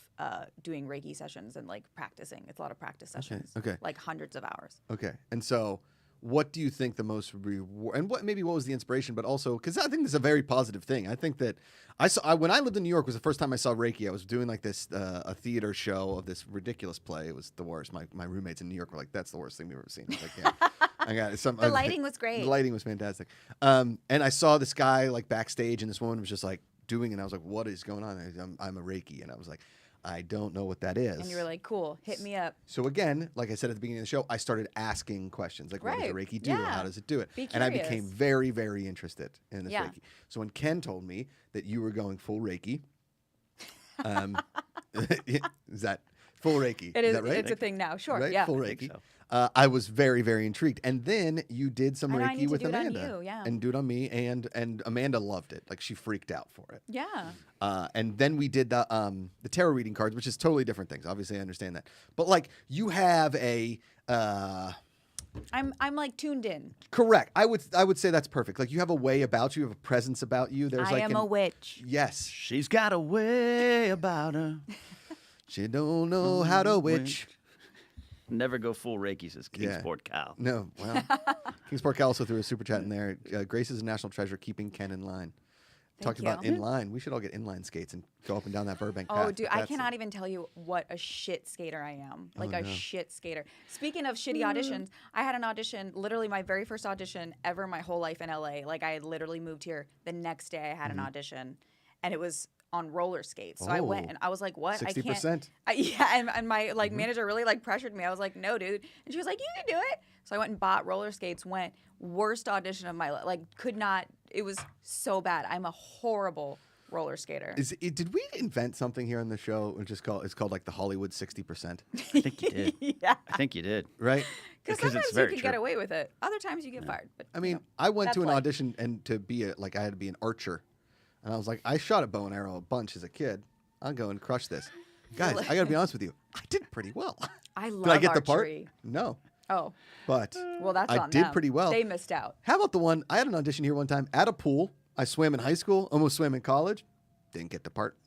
doing Reiki sessions and like practicing. It's a lot of practice sessions. okay. Like hundreds of hours. Okay. And so what do you think the most and what was the inspiration, but also because I think this is a very positive thing. I think that when I lived in New York was the first time I saw Reiki. I was doing like this a theater show of this ridiculous play. It was the worst. My roommates in New York were like, "That's the worst thing we've ever seen." I was like, yeah. I got some. The lighting was great. The lighting was fantastic. And I saw this guy like backstage, and this woman was just like doing it. And I was like, "What is going on?" I'm a Reiki, and I was like, "I don't know what that is." And you were like, cool, hit me up. So again, like I said at the beginning of the show, I started asking questions like, what does a Right. Reiki do? Yeah. How does it do it? Be And I curious. became very, very interested in this Yeah. Reiki. So when Ken told me that you were going full Reiki, is that full Reiki? It is. That right? It's a thing now. Sure. Right? Yeah. Full I think Reiki. so. I was very, very intrigued. And then you did some And I Reiki need to with do it on Amanda. you, yeah. And do it on me. And Amanda loved it. Like she freaked out for it. Yeah. And then we did the tarot reading cards, which is totally different things. Obviously, I understand that. But like you have a I'm like tuned in. correct. I would say that's perfect. Like you have a way about you, you have a presence about you. There's I like am a witch. yes. She's got a way about her. She don't know how to witch. Never go full Reiki, says Kingsport Cal. No, well, Kingsport Cal also threw a super chat in there. Grace is a national treasure, keeping Ken in line. Talked about you. in line. We should all get inline skates and go up and down that Burbank Oh, path. dude, But I that's- cannot even tell you what a shit skater I am. Like a no. shit skater. Speaking of shitty auditions, I had an audition, literally my very first audition ever my whole life in LA. Like I had literally moved here. The next day I had an audition and it was on roller skates. So I went Oh. and I was like, what? I 60%. can't. Yeah, and my like manager really like pressured me. I was like, no, dude. And she was like, you can do it. So I went and bought roller skates, went, worst audition of my life. Like could not, it was so bad. I'm a horrible roller skater. Did we invent something here on the show? It's called like the Hollywood 60%, I think you did. Yeah. I think you did. right? Because Because sometimes it's you very can get true. away with it. Other times you get fired. But I mean, you know, I went that's to an life. audition and to be I had to be an archer, and I was like, I shot a bow and arrow a bunch as a kid. I'll go and crush this, guys. I got to be honest with you, I did pretty well. I love Did I get the archery. part? No, Oh, but well, that's I on did them. pretty well. They missed out. How about the one I had an audition here one time at a pool? I swam in high school, almost swam in college, didn't get the part.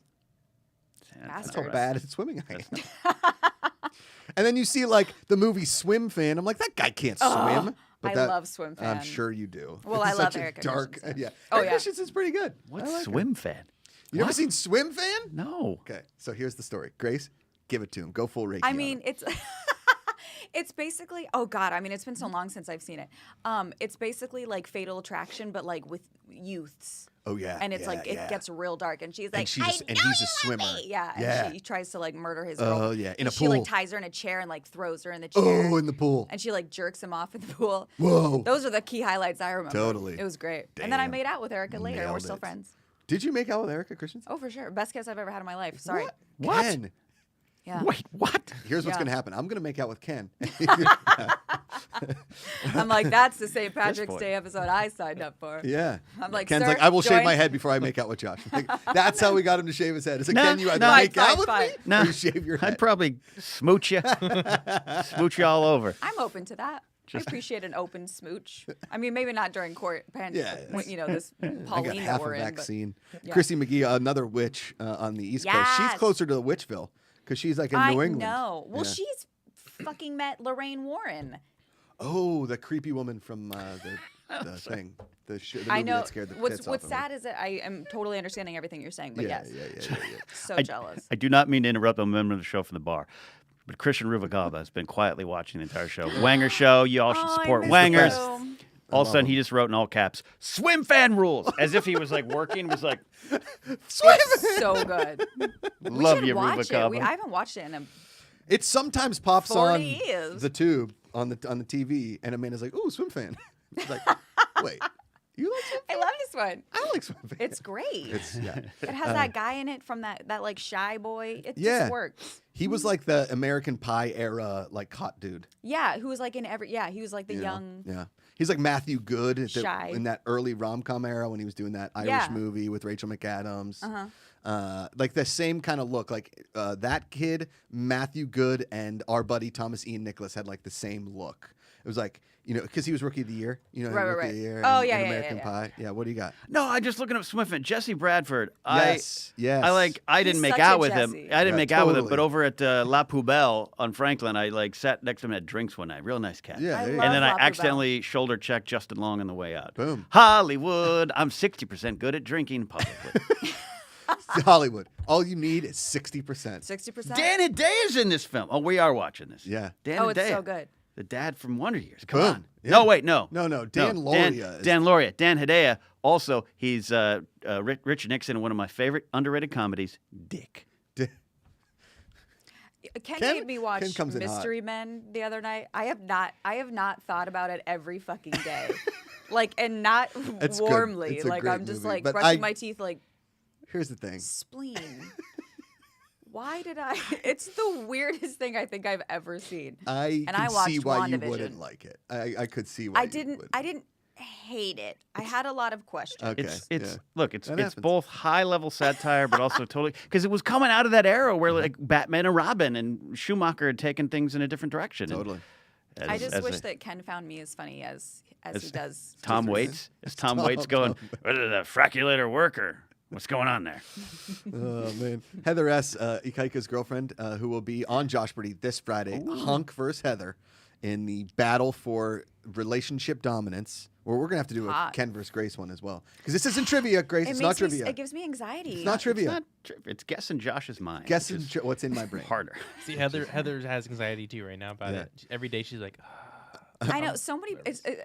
That's That's Bastard. how bad at swimming I am. And then you see like the movie Swim Fan. I'm like, that guy can't swim. I love Swim I'm Fan. sure you do. Well, I It's love such a Erica dark. Christensen. Yeah. Oh, Erica yeah. Christensen's pretty good. What's I like her. Swim Fan? You never seen Swim Fan? No. Okay, so here's the story. Grace, give it to him. Go full Reiki. I on mean, him. it's it's basically. Oh God, I mean, it's been so long since I've seen it. It's basically like Fatal Attraction, but like with youths. Oh yeah. And it's yeah, like yeah. it gets real dark, and she's like, and she's I and know he's a you swimmer. love me. Yeah, and Yeah. she tries to like murder his Oh, girl. yeah, in And a she like pool. ties her in a chair and like throws her in the chair. Oh, in the pool. And she like jerks him off in the pool. Whoa. Those are the key highlights I remember. Totally. It was great. And then I Damn. made out with Erica later, and we're Nailed still it. friends. Did you make out with Erica Christensen? Oh, for sure. Best kiss I've ever had in my life. Sorry. What? Ken. Yeah. Wait, what? Here's what's Yeah. gonna happen. I'm gonna make out with Ken. I'm like, that's the St. Patrick's point. Day episode I signed up for. Yeah. I'm like, Ken's sir, like, I will shave join- my head before I make out with Josh. I'm like, that's how we got him to shave his head. It's like, No, Ken, you either no. make Fine, out with fine. me No. or you shave your head. I'd probably smooch you. Smooch you all over. I'm open to that. I appreciate an open smooch. I mean, maybe not during court, Yeah, when, you know, this I got Pauline half that we're a in. vaccine. Yeah. Chrissy McGee, another witch on the East Coast. She's Yes. closer to the Witchville because she's like in I New England. know. Well, Yeah. she's fucking met Lorraine Warren. Oh, the creepy woman from the thing. The movie I know. that scared the What's tits off of me. sad is that I am totally understanding everything you're saying, but Yeah, yes, yeah. so jealous. I do not mean to interrupt the member of the show from the bar, but Christian Ruvalcaba has been quietly watching the entire show. Wanger show. You all should Oh, I support miss Wangers. you. All of a love sudden, him. he just wrote in all caps, "Swim fan rules," as if he was like working. Was like, It's so good. "Love should you, watch it. Ruvalcaba." I haven't watched it in a. It sometimes pops 40 on years. the tube on the TV, and Amanda's like, "Ooh, swim fan." It's like, wait, you like swim? I love this one. I like swim fan. It's great. Yeah. It has that guy in it from that like shy boy. It Yeah. just works. He was like the American Pie era, like hot dude. Yeah, who was like in every. Yeah, he was like the you know? young. Yeah. He's like Matthew Good Shy. in that early rom-com era when he was doing that Irish Yeah. movie with Rachel McAdams. Uh-huh. Like the same kind of look. Like that kid, Matthew Good, and our buddy Thomas Ian Nicholas had like the same look. It was like, you know, because he was Rookie of the Year. You know, Right, Rookie right, of the right. Year Oh, in yeah, yeah, American yeah. Pie. Yeah, what do you got? No, I'm just looking up Swim fan. Jesse Bradford. Yes. I He's didn't make such out a with him. Jesse. I didn't Yeah, make out with him, totally. but over at La Poubelle on Franklin, I like sat next to him at drinks one night. Real nice cat. Yeah, I there you love And then I La Poubelle. accidentally shoulder checked Justin Long on the way out. Boom. Hollywood. I'm 60% good at drinking publicly. Hollywood. All you need is 60%. 60%. Dan Hedaya is in this film. Oh, we are watching this. Yeah. Dan Oh, it's Hedaya, so good. the dad from Wonder Years. Come Boom. on. Yeah. No, wait, no. No, Dan Lauria. Dan Lauria. Dan Hedaya. Also, he's Richard Nixon in one of my favorite underrated comedies, Dick. Ken Ken- made me Ken watch comes in hot. Mystery Men the other night. I have not thought about it every fucking day. Like, and not It's good. warmly. It's a Like, great I'm just movie. like But brushing I- my teeth like, Here's the thing. spleen. Why did I? It's the weirdest thing I think I've ever seen. I And can I watched see why you WandaVision. wouldn't like it. I could see why I you didn't wouldn't. hate it. I had a lot of questions. Okay. It's yeah. look, it's That it's happens. both high level satire, but also totally because it was coming out of that era where like Batman and Robin and Schumacher had taken things in a different direction. And Totally. I just wish a- that Ken found me as funny as he does. Tom Jeffrey. Waits. Is Tom Waits going? What is a fraculator worker? What's going on there? Oh man, Heather S. Ikaika's girlfriend, who will be on Jeopardy this Friday. Hunk versus Heather in the battle for relationship dominance. Or we're gonna have to do a Hot. Ken versus Grace one as well because this isn't trivia, Grace. It's not trivia. It gives me anxiety. It's not trivia. It's not. It's guessing Josh's mind. Guessing which is what's in my brain. harder. See, Heather has anxiety too right now about Yeah. it. Every day she's like, I know so many.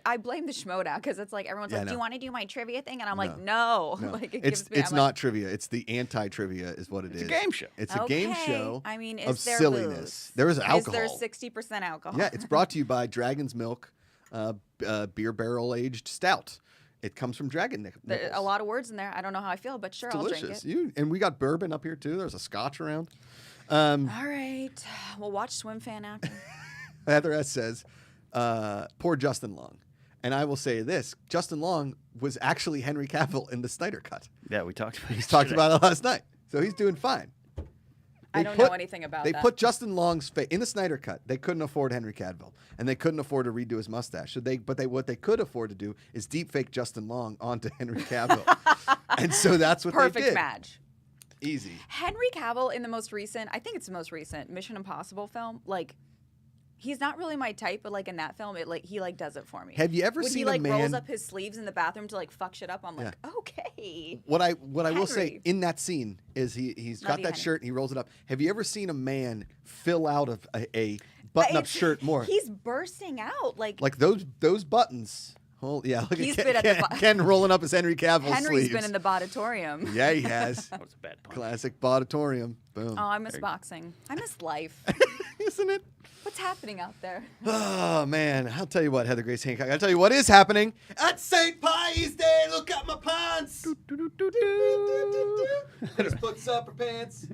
I blame the schmo now because it's like everyone's Yeah, like, "Do no. you want to do my trivia thing?" And I'm like, No. "No." Like it it's gives me. it's I'm not like, trivia. It's the anti-trivia is what it is. It's a game show. It's a game Okay. show I mean, of is there silliness. booze? There is Is alcohol. there 60% alcohol? Yeah, it's brought to you by Dragon's Milk, beer barrel aged stout. It comes from Dragon There's Nichols. a lot of words in there. I don't know how I feel, but sure, I'll drink Delicious. it. And we got bourbon up here too. There's a scotch around. All right, we'll watch Swim Fan after. Heather S says, poor Justin Long. And I will say this, Justin Long was actually Henry Cavill in the Snyder Cut. Yeah, we talked about. He's talked about it last night. So he's doing fine. I don't know anything about They that. put Justin Long's face in the Snyder Cut. They couldn't afford Henry Cavill, and they couldn't afford to redo his mustache. So what they could afford to do is deep fake Justin Long onto Henry Cavill, and so that's what they Perfect did. match. Easy. Henry Cavill in the most recent, I think it's the most recent Mission Impossible film. Like, he's not really my type, but like in that film, he does it for me. Have you ever when seen he like a man? rolls up his sleeves in the bathroom to like fuck shit up? I'm like, okay. What I will say Henry. in that scene is he's got Not that Henry. shirt and he rolls it up. Have you ever seen a man fill out of a button-up It's- shirt more? He's bursting out Like those buttons. Oh yeah, look He's at been at Ken, the Ken rolling up his Henry Cavill Henry's sleeves. been in the Auditorium. Yeah, he has. That was a bad punch. Classic Auditorium. Boom. Oh, I miss boxing. I miss life. Isn't it? What's happening out there? Oh man, I'll tell you what, Heather Grace Hancock. I'll tell you what is happening at St. Pius Day. Look at my pants. Just puts up her pants.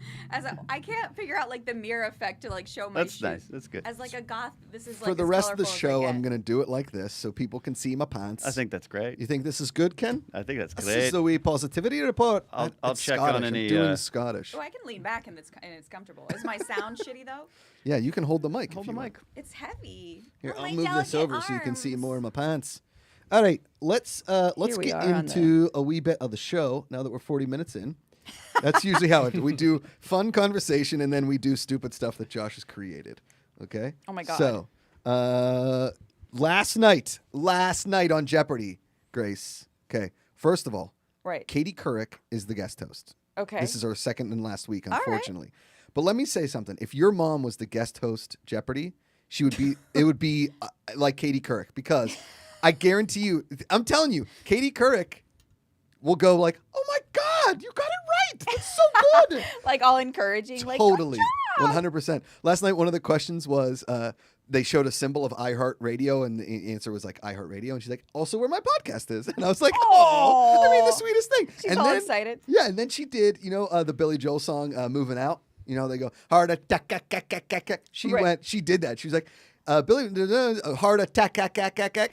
I can't figure out like the mirror effect to like show my That's shoes. nice. That's good. As like a goth, this is like For the as rest of the colorful as I show, get. I'm gonna do it like this so people can see my pants. I think that's great. You think this is good, Ken? I think that's This great. is the wee positivity report. I'll It's check Scottish. on any, I'm doing Scottish. Oh, I can lean back and it's comfortable. Is my sound shitty though? Yeah, you can hold the mic. Hold you the want. mic. It's heavy. Here, Oh, I'll my move this delicate over so you can see arms. more of my pants. All right, let's Here we get are on into a wee bit of the show now that we're 40 minutes in. That's usually how we do fun conversation and then we do stupid stuff that Josh has created. Okay? Oh my God. So, last night on Jeopardy, Grace. Okay. First of all, Right. Katie Couric is the guest host. Okay. This is our second and last week, right. unfortunately. But let me say something. If your mom was the guest host Jeopardy, she would be. It would be like Katie Couric, because I guarantee you, I'm telling you, Katie Couric will go like, "Oh my God, you got it right! It's so good." Like all encouraging. Like, Totally, good job. 100%. Last night, one of the questions was. They showed a symbol of iHeartRadio, and the answer was like iHeartRadio, and she's like, "Also, where my podcast is." And I was like, "Oh, I mean, the sweetest thing." She's and all then, excited. Yeah, and then she did, the Billy Joel song, "Moving Out." You know, they go hard attack. She Right. went. She did that. She was like, "Billy, heart attack,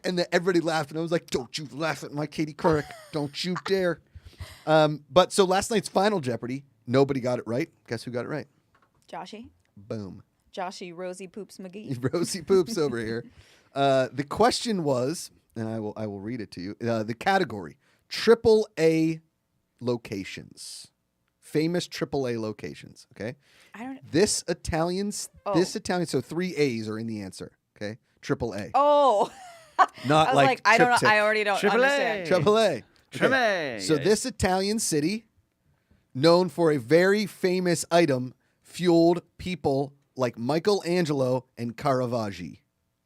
and then everybody laughed, and I was like, "Don't you laugh at my Katie Couric? Don't you dare!" But so last night's final Jeopardy, nobody got it right. Guess who got it right? Joshy. Boom. Joshy Rosie Poops McGee. Rosie Poops over here. The question was, and I will read it to you. The category: AAA locations, famous AAA locations. Okay. I don't. This Italian. Oh. So 3 A's are in the answer. Okay. AAA. Oh. Not I was like like, I don't know. Trip I already don't Triple A. understand. AAA. Triple Okay. A. So Yeah. this Italian city, known for a very famous item, fueled people like Michelangelo and Caravaggio.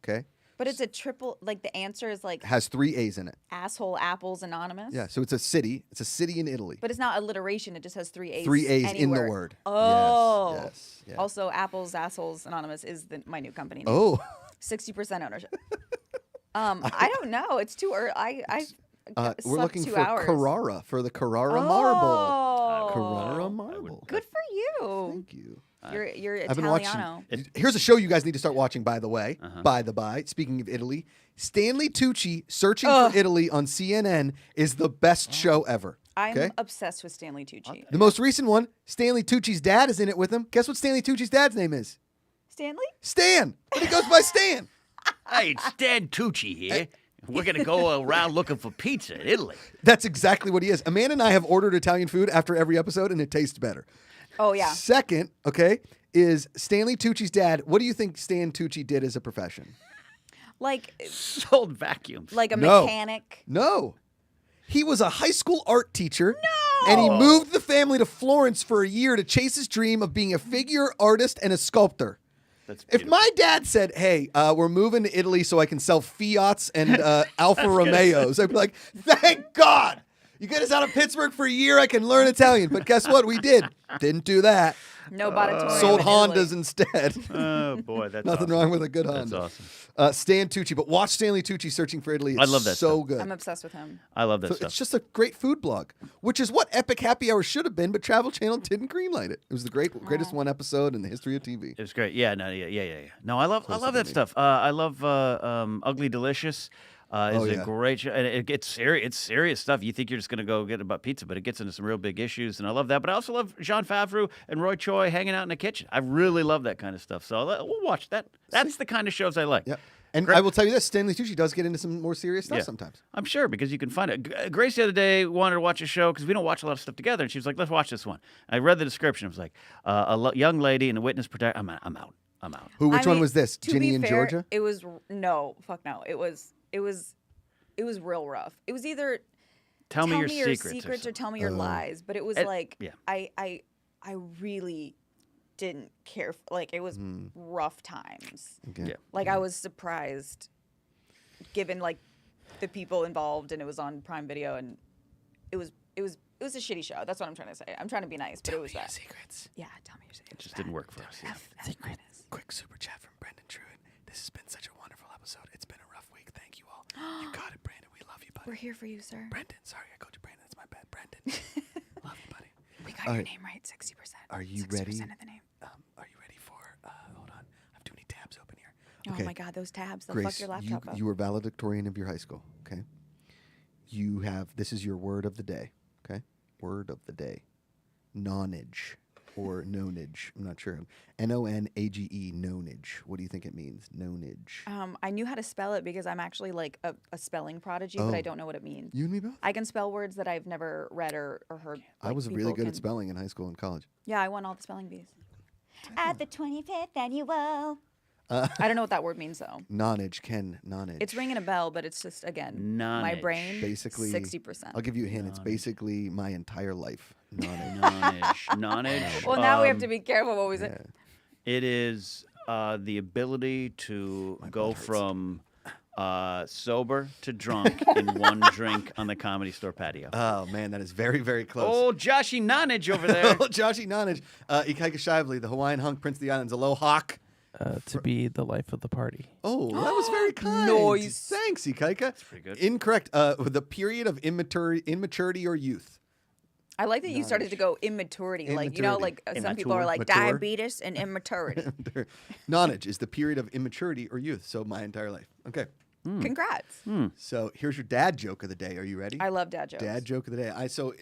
Okay. But it's a triple. Like the answer is like Has 3 A's in it. asshole apples anonymous. Yeah, so it's a city. It's a city in Italy. But it's not alliteration. It just has 3 A's. 3 A's any in the word. word. Oh. Yes. Yeah. Also, Apples Assholes Anonymous is my new company name. Oh. 60% ownership. I don't know. It's too early. I We're slept looking 2 for hours. Carrara, for the Carrara marble. Oh. Carrara marble. Good for you. Thank you. You're I've been Italiano. watching. Here's a show you guys need to start watching, by the way. By the by, speaking of Italy, Stanley Tucci Searching for Italy on CNN is the best show ever. I'm Okay? obsessed with Stanley Tucci. The most recent one, Stanley Tucci's dad is in it with him. Guess what Stanley Tucci's dad's name is? Stanley? Stan. But he goes by Stan. Hey, it's Stan Tucci here. We're going to go around looking for pizza in Italy. That's exactly what he is. Amanda and I have ordered Italian food after every episode, and it tastes better. Oh, yeah. Second, okay, is Stanley Tucci's dad. What do you think Stan Tucci did as a profession? Like Sold vacuums. a No. mechanic. No. He was a high school art teacher. No. And he moved the family to Florence for a year to chase his dream of being a figure artist and a sculptor. That's If beautiful. my dad said, "Hey, we're moving to Italy so I can sell Fiats and Alfa Romeos," I'd be like, "Thank God. You get us out of Pittsburgh for a year, I can learn Italian." But guess what? We did. Didn't do that. No Auditorium. Sold in Hondas Italy. instead. Oh, boy, that's Nothing awesome. wrong with a good That's Honda. awesome. Stan Tucci, but watch Stanley Tucci Searching for Italy. It's I love that so stuff. good. I'm obsessed with him. I love that So stuff. it's just a great food blog, which is what Epic Happy Hour should have been, but Travel Channel didn't greenlight it. It was the greatest one episode in the history of TV. It was great. Yeah, yeah. No, I love that stuff. I love Ugly Delicious. Is a yeah. great show, and it gets serious. It's serious stuff. You think you're just going to go get about pizza, but it gets into some real big issues, and I love that. But I also love Jean Favreau and Roy Choi hanging out in the kitchen. I really love that kind of stuff. So we'll watch that. That's the kind of shows I like. Yeah. And Great. I will tell you this, Stanley Tucci does get into some more serious stuff Yeah. sometimes. I'm sure because you can find it. Grace the other day wanted to watch a show because we don't watch a lot of stuff together, and she was like, "Let's watch this one." I read the description. It was like young lady in a witness protection. I'm out. Which I one mean, was this? to Ginny be in fair, Georgia? It was no, fuck no. It was real rough. It was either Tell me your your secrets. or tell me your lies. But it was like yeah. I really didn't care. Like it was rough times. Okay. Yeah. Like I was surprised, given like the people involved, and it was on Prime Video, and it was a shitty show. That's what I'm trying to say. I'm trying to be nice, but it was that. Secrets. Yeah, tell me your secrets. It just didn't work for us. Yeah. Quick super chat from Brendan Truitt. This has been such a wonderful episode. It's been a rough week. Thank you all. You got it, Brandon. We love you, buddy. We're here for you, sir. Brendan. Sorry, I called you Brandon. That's my bad. Brendan. Love you, buddy. We got All your right. name right. 60%. Are you 60% ready? of the name. Are you ready for, hold on. I have too many tabs open here. Oh my God, those tabs. They'll Grace, fuck your laptop up. you were valedictorian of your high school, okay? This is your word of the day, okay? Word of the day. Nonage or nonage. I'm not sure. Nonage, nonage. Nonage. What do you think it means? Nonage. I knew how to spell it because I'm actually like a spelling prodigy, but I don't know what it means. You and me both. I can spell words that I've never read or heard. I was really good at spelling in high school and college. Yeah, I won all the spelling bees. At the 25th annual. I don't know what that word means though. Nonage, Ken. Nonage. It's ringing a bell, but it's just again my Nonage. brain. Basically 60%. I'll give you a hint. It's basically my entire life. Nonage. Nonage. Nonage. Well, now we have to be careful what we say. It is the ability to go from sober to drunk in one drink on the Comedy Store patio. Oh man, that is very, very close. Oh, Joshy Nonage over there. Joshy Nonage. Ikaika Shively, the Hawaiian hunk, Prince of the Islands. Aloha. To be the life of the party. Oh, that was very kind. Nice. Thanks, Ikaika. That's pretty good. Incorrect. The period of immaturity or youth. I like that you started to go immaturity. Like, you know, like some people are like Mature. diabetes and immaturity. Nonage is the period of immaturity or youth. So my entire life. Okay. Congrats. So here's your dad joke of the day. Are you ready? I love dad jokes. Dad joke of the day.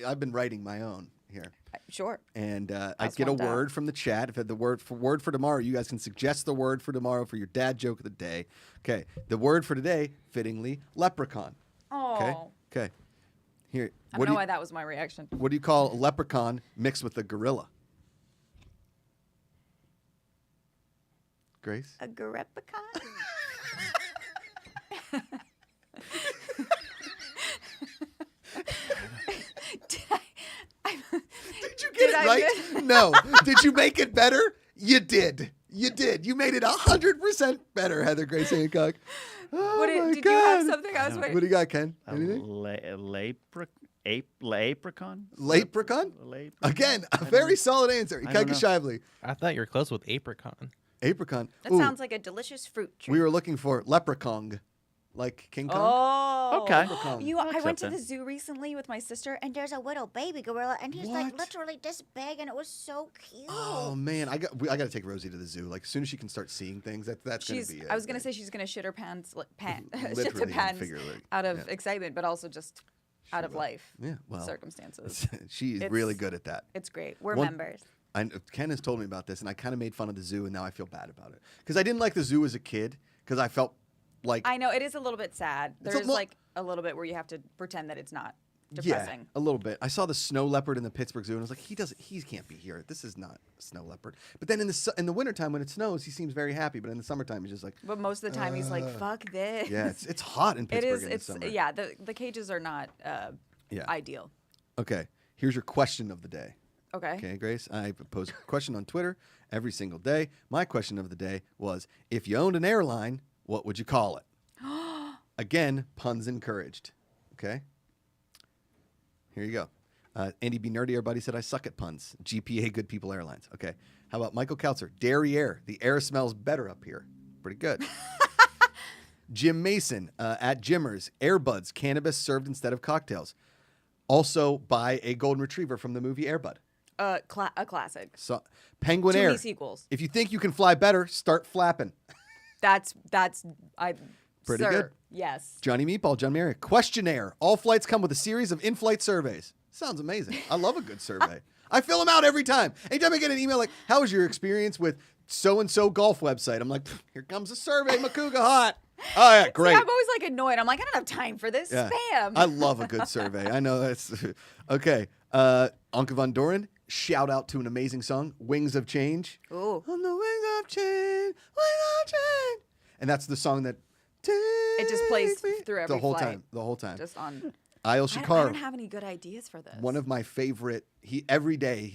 I've been writing my own here. Sure. And I That's get a one down. word from the chat. If I had the word for tomorrow, you guys can suggest the word for tomorrow for your dad joke of the day. Okay. The word for today, fittingly, leprechaun. Oh. Okay. Okay. Here. I don't know why that was my reaction. What do you call a leprechaun mixed with a gorilla? Grace? A garepicon? Did you get it right? No. Did you make it better? You did. You did. You made it 100% better, Heather Grace Hancock. Oh my Did God. you have something else? What do you got, Ken? A Anything? Leprechaun? Leprechaun? Leprechaun? Again, a very solid answer. I don't Ikaika know. Shively. I thought you were close with apricot. Apricot. That Ooh, sounds like a delicious fruit tree. we were looking for leprechaun, like King Kong. Oh. Okay. Leprechaun. I went accept to that. the zoo recently with my sister, and There's a little baby gorilla, and he's like What? literally this big, and it was so cute. Oh man, I got to take Rosie to the zoo. Like as soon as she can start seeing things, that's gonna be. I was gonna say she's gonna shit her pants, shit Literally to and pants figuratively. out of Yeah. excitement, but also just out of will. life Yeah, well, circumstances. she's It's- really good at that. It's great. We're One- members. Ken has told me about this, and I kind of made fun of the zoo, and now I feel bad about it because I didn't like the zoo as a kid because I felt like I know it is a little bit sad. It's a There's lo- like a little bit where you have to pretend that it's not depressing. Yeah, a little bit. I saw the snow leopard in the Pittsburgh Zoo, and I was like, he can't be here. This is not a snow leopard. But then in the wintertime when it snows, he seems very happy. But in the summertime, he's just like, But most of the time he's like, "Fuck this." yeah, it's hot in It Pittsburgh is. in the It's summer. yeah. The cages are not Yeah. ideal. Okay, here's your question of the day. Okay. Okay, Grace, I pose a question on Twitter every single day. My question of the day was, if you owned an airline, what would you call it? Again, puns encouraged. Okay? Here you go. Andy B. Nerdy, everybody said I suck at puns. GPA Good People Airlines. Okay. How about Michael Kautzer? Derriere. The air smells better up here. Pretty good. Jim Mason at Jimmers. Airbuds. Cannabis served instead of cocktails. Also by a golden retriever from the movie Air Bud. A classic. So, Penguin Too Air. many sequels. If you think you can fly better, start flapping. Pretty Pretty sir, good. Yes. Johnny Meatball, John Mary. Questionnaire. All flights come with a series of in-flight surveys. Sounds amazing. I love a good survey. I fill them out every time. Anytime I get an email like, how was your experience with so-and-so golf website? I'm like, here comes a survey, Macuga hot. Oh, yeah, great. See, I'm always like annoyed. I'm like, I don't have time for this Yeah. spam. I love a good survey. I know that's... Okay. Anke von Doren, shout out to an amazing song, Wings of Change. Ooh. On the wings of change, wings of change. And that's the song that... It just plays through every the whole flight. time. The whole time. Just on. Ayel I Shikar, don't have any good ideas for this. one of my favorite. Every day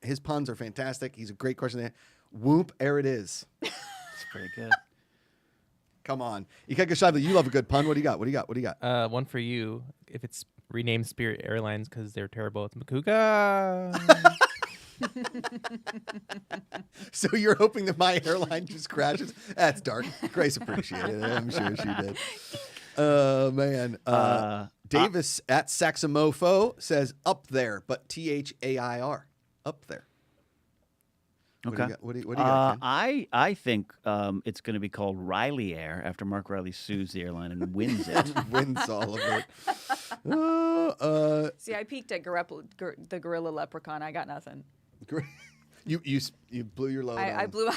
his puns are fantastic. He's a great question. Whoop, there it is. It's pretty good. Come on, Ikaika Shively, you love a good pun. What do you got? What do you got? One for you. If it's renamed Spirit Airlines because they're terrible, it's Macuga. So you're hoping that my airline just crashes? That's dark. Grace appreciated it. I'm sure she did. Oh man. Davis at Saxomofo says up there, but THAIR. Up there. Okay. What do you got, Ken? I think it's going to be called Riley Air after Mark Riley sues the airline and wins it. Wins all of it. See, I peeked at the gorilla leprechaun. I got nothing. You blew your load. I on- blew.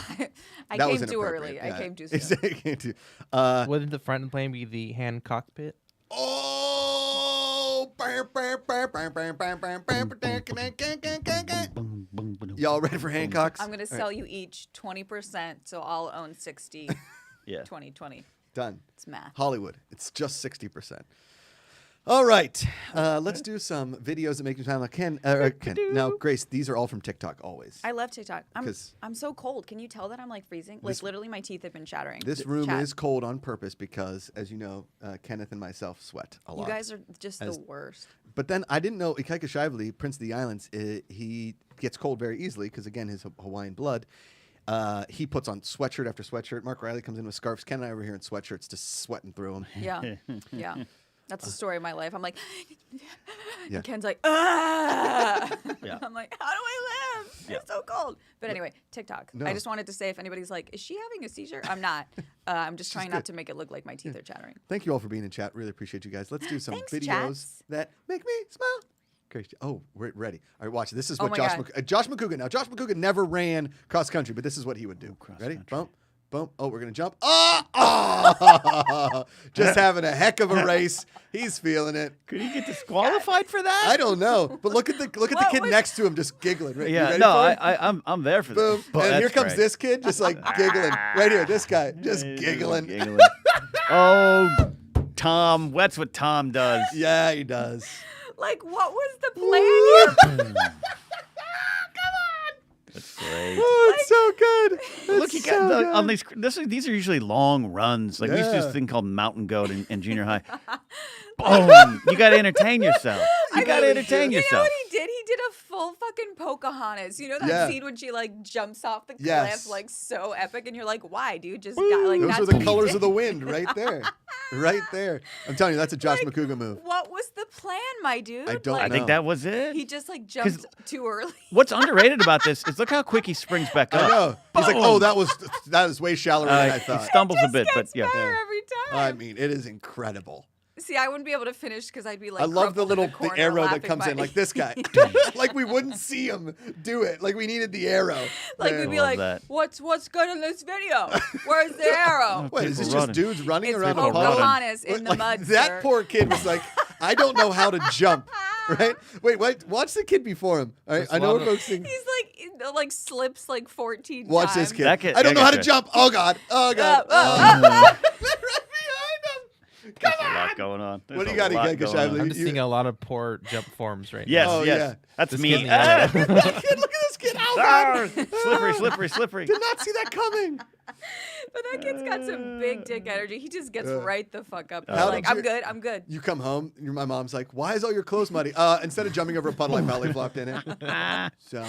I That was came too inappropriate. early. Yeah. I came too soon. Exactly. Came too- Wouldn't the front plane be the hand cockpit? Oh! Y'all ready for Hancock's? I'm gonna sell you each 20%, so I'll own 60. Yeah. 20. Done. It's math. Hollywood. It's just 60%. All right. Let's do some videos that make you sound like Ken. Now, Grace, these are all from TikTok always. I love TikTok. 'Cause- I'm so cold. Can you tell that I'm like freezing? Like literally, my teeth have been chattering. This room Chat. is cold on purpose because, as you know, Kenneth and myself sweat a lot. You guys are just As- the worst. But then I didn't know Ikaika Prince of the Islands, he gets cold very easily because, again, his Hawaiian blood. He puts on sweatshirt after sweatshirt. Mark Riley comes in with scarves. Ken and I over here in sweatshirts just sweating through them. Yeah, yeah. That's the story of my life. I'm like, Yeah. and Ken's like, ah. Yeah. I'm like, how do I live? Yeah. It's so cold. But anyway, TikTok. No. I just wanted to say if anybody's like, is she having a seizure? I'm not. I'm just trying not to make it look like my teeth are chattering. Thank you all for being in chat. Really appreciate you guys. Let's do some Thanks, videos chats. that make me smile. Great. Oh, we're ready. All right, watch. This is Oh what my Josh God. Josh Macuga. Now, Josh Macuga never ran cross country, but this is what he would do. cross Ready? country. Boom, boom. Oh, we're gonna jump. Oh! Just having a heck of a race. He's feeling it. Could he get disqualified for that? I don't know, but look at the What kid was- next to him just giggling. Right? You Yeah, ready no, for it? I'm there for Boom. this. But And here that's comes great. this kid just like giggling. Right here, this guy just giggling. Oh, Tom. That's what Tom does. Yeah, he does. Like, what was the plan here? That's great. Oh, it's so good. Look, you It's got so good. on these are usually long runs. Like we used to do Yeah. this thing called mountain goat in junior high. Boom! You got to entertain yourself. You got to entertain You know yourself. what he did? He did a full fucking Pocahontas. You know that Yeah. scene when she like jumps off the cliff, Yes. like so epic, and you're like, why, dude? Just got like Those that's are the what he colors did. of the wind right there. Right there. I'm telling you, that's a Josh Like, Macuga move. What was the plan, my dude? I don't like, I think know. that was it. He just like jumped too early. What's underrated about this is look how quick he springs back up. I know. He's like, Boom. oh, that is way shallower than I He thought. stumbles a bit, but Gets yeah. better every time. I mean, it is incredible. See, I wouldn't be able to finish because I'd be like, I love the crumpled in little corner arrow that laughing comes my- in, like this guy. Like we wouldn't see him do it. Like we needed the arrow. Like Man. we'd be Love like, that. what's good in this video? Where's the arrow? What is People this? running. Just dudes running It's around a People pond? running. Pocahontas in the Like, mud. that sir. poor kid was like, I don't know how to jump. Right? Wait. Watch the kid before him. All right. Just I know we're love it. focusing. He's like slips like 14 Watch times. this kid. That kid- I don't that know how to kid's jump. Oh God. Oh God. Uh, Oh. Right behind him. There's a lot going on. What do you There's got, a lot Ika going Shively? on. I'm just You- seeing a lot of poor jump forms right Yes, now. Oh, yes. yeah. That's Just me. kidding. Ah! Kid, look at this kid. Oh Ah! God. Slippery. Did not see that coming. But that kid's got some big dick energy. He just gets right the fuck up. How Like, did I'm good. I'm good. You come home, my mom's like, why is all your clothes muddy? Instead of jumping over a puddle, I belly flopped in it. So,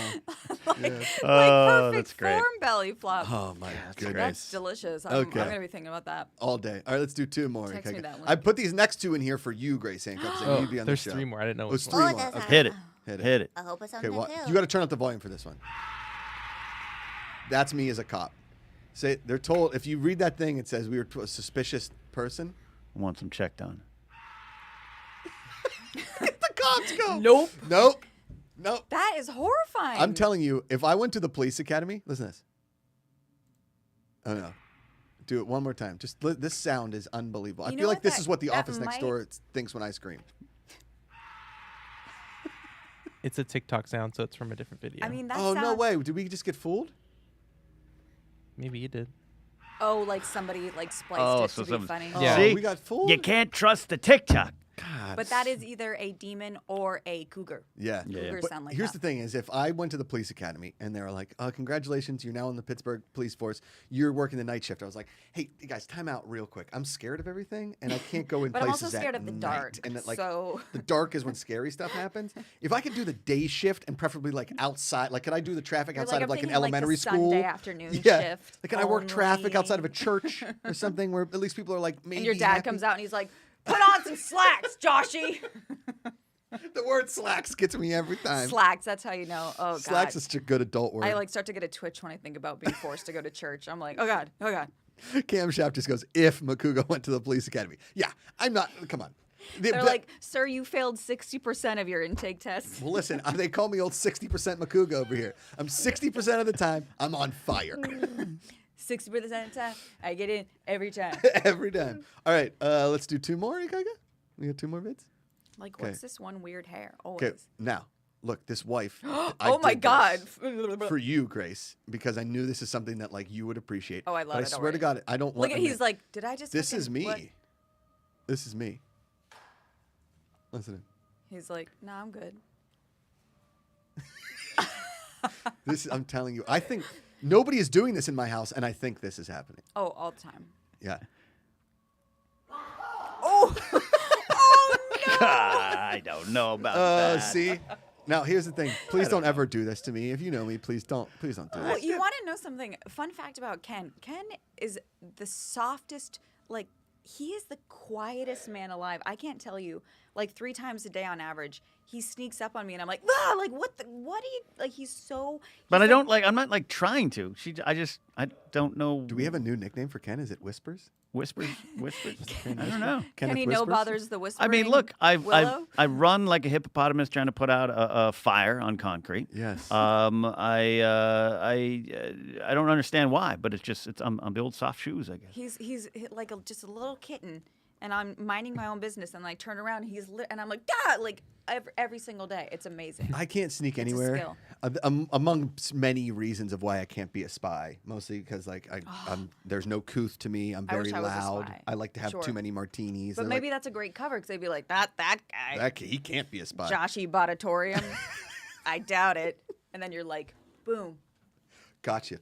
yeah. Oh, Perfect that's great. form belly flop. Oh my That's goodness. delicious. Okay. I'm gonna be thinking about that. All day. All right, let's do two more. Text me that I link. put these next two in here for you, Grace Hancock. So Oh, you'd be on there's the show. three more. I didn't know. Oh, it's which three one. more. that's Okay. Hit it. Hit it. Hit it. I hope it's Okay, something well, too. you got to turn up the volume for this one. That's me as a cop. Say they're told if you read that thing, it says we were a suspicious person. I want some checked on. The cops go. Nope. Nope. Nope. That is horrifying. I'm telling you, if I went to the police academy, listen to this. Oh no. Do it one more time. Just this sound is unbelievable. I You feel know like what? this That- is what the that office next might- door thinks when I scream. It's a TikTok sound, so it's from a different video. I mean, that Oh no sounds- way! Did we just get fooled? maybe you did. Oh, like somebody like spliced Oh, it so to be some- funny. Yeah. Oh, See? we got fooled. You can't trust the TikTok. God. But that is either a demon or a cougar. Yeah. Yeah. Cougars But sound like here's that. the thing: is if I went to the police academy and they were like, "Congratulations, you're now in the Pittsburgh police force. You're working the night shift." I was like, "Hey, you guys, time out real quick. I'm scared of everything, and I can't go in But I'm places also scared at of the night." dark. And that, like, So the dark is when scary stuff happens. If I could do the day shift and preferably like outside, like could I do the traffic You're outside like, of I'm like an thinking, like, the elementary school? Sunday afternoon Yeah. shift Like, can I work traffic outside of a only. church or something where at least people are like maybe and your dad happy? comes out and he's like, "Put on some slacks, Joshy." The word slacks gets me every time. Slacks. That's how you know. Oh god. Slacks is such a good adult word. I like start to get a twitch when I think about being forced to go to church. I'm like, oh god. Cam Shaft just goes, if Macuga went to the police academy. Yeah, I'm not. Come on. They're like, sir, you failed 60% of your intake tests. well, listen, they call me old 60% Macuga over here. I'm 60% of the time, I'm on fire. 60% of the time, I get in every time. Every time. All right, let's do 2 more, Ikaika. We got 2 more vids? Like, Okay. what's this one weird hair? Always. Okay, now, look, this wife. I Oh my did God. this for you, Grace, because I knew this is something that like you would appreciate. Oh, I love but it I swear already. to God, I don't want. Look at, he's like, did I just? this fucking- is me. what? This is me. Listen, He's like, no, I'm good. I'm telling you, I think nobody is doing this in my house, and I think this is happening. Oh, all the time. Yeah. Oh, oh no. I don't know about that. See. Now here's the thing. Please don't ever do this to me. If you know me, please don't do Well, this. you want to know something? Fun fact about Ken. Ken is the softest, like, he is the quietest man alive. I can't tell you, like 3 times a day on average, he sneaks up on me and I'm like, ah, like what do you, like he's so. But I he's don't like. I'm not like trying to. I don't know. Do we have a new nickname for Ken? Is it Whispers? whispers? I don't know. Kenneth Kenny no Whispers? bothers the I whispering. mean, look, Willow? I run like a hippopotamus trying to put out a fire on concrete. Yes. I don't understand why, but I'm the old soft shoes, I guess. He's like just a little kitten, and I'm minding my own business, and I turn around, and I'm like, ah, like every single day. It's amazing. I can't sneak a anywhere. skill. Among many reasons of why I can't be a spy, mostly because like there's no couth to me. I'm I very wish I was a loud. spy. I like to have Sure. too many martinis. But They're maybe that's a great cover because they'd be like, that guy, like, he can't be a spy. Joshy Auditorium. I doubt it. And then you're like, boom. Gotcha.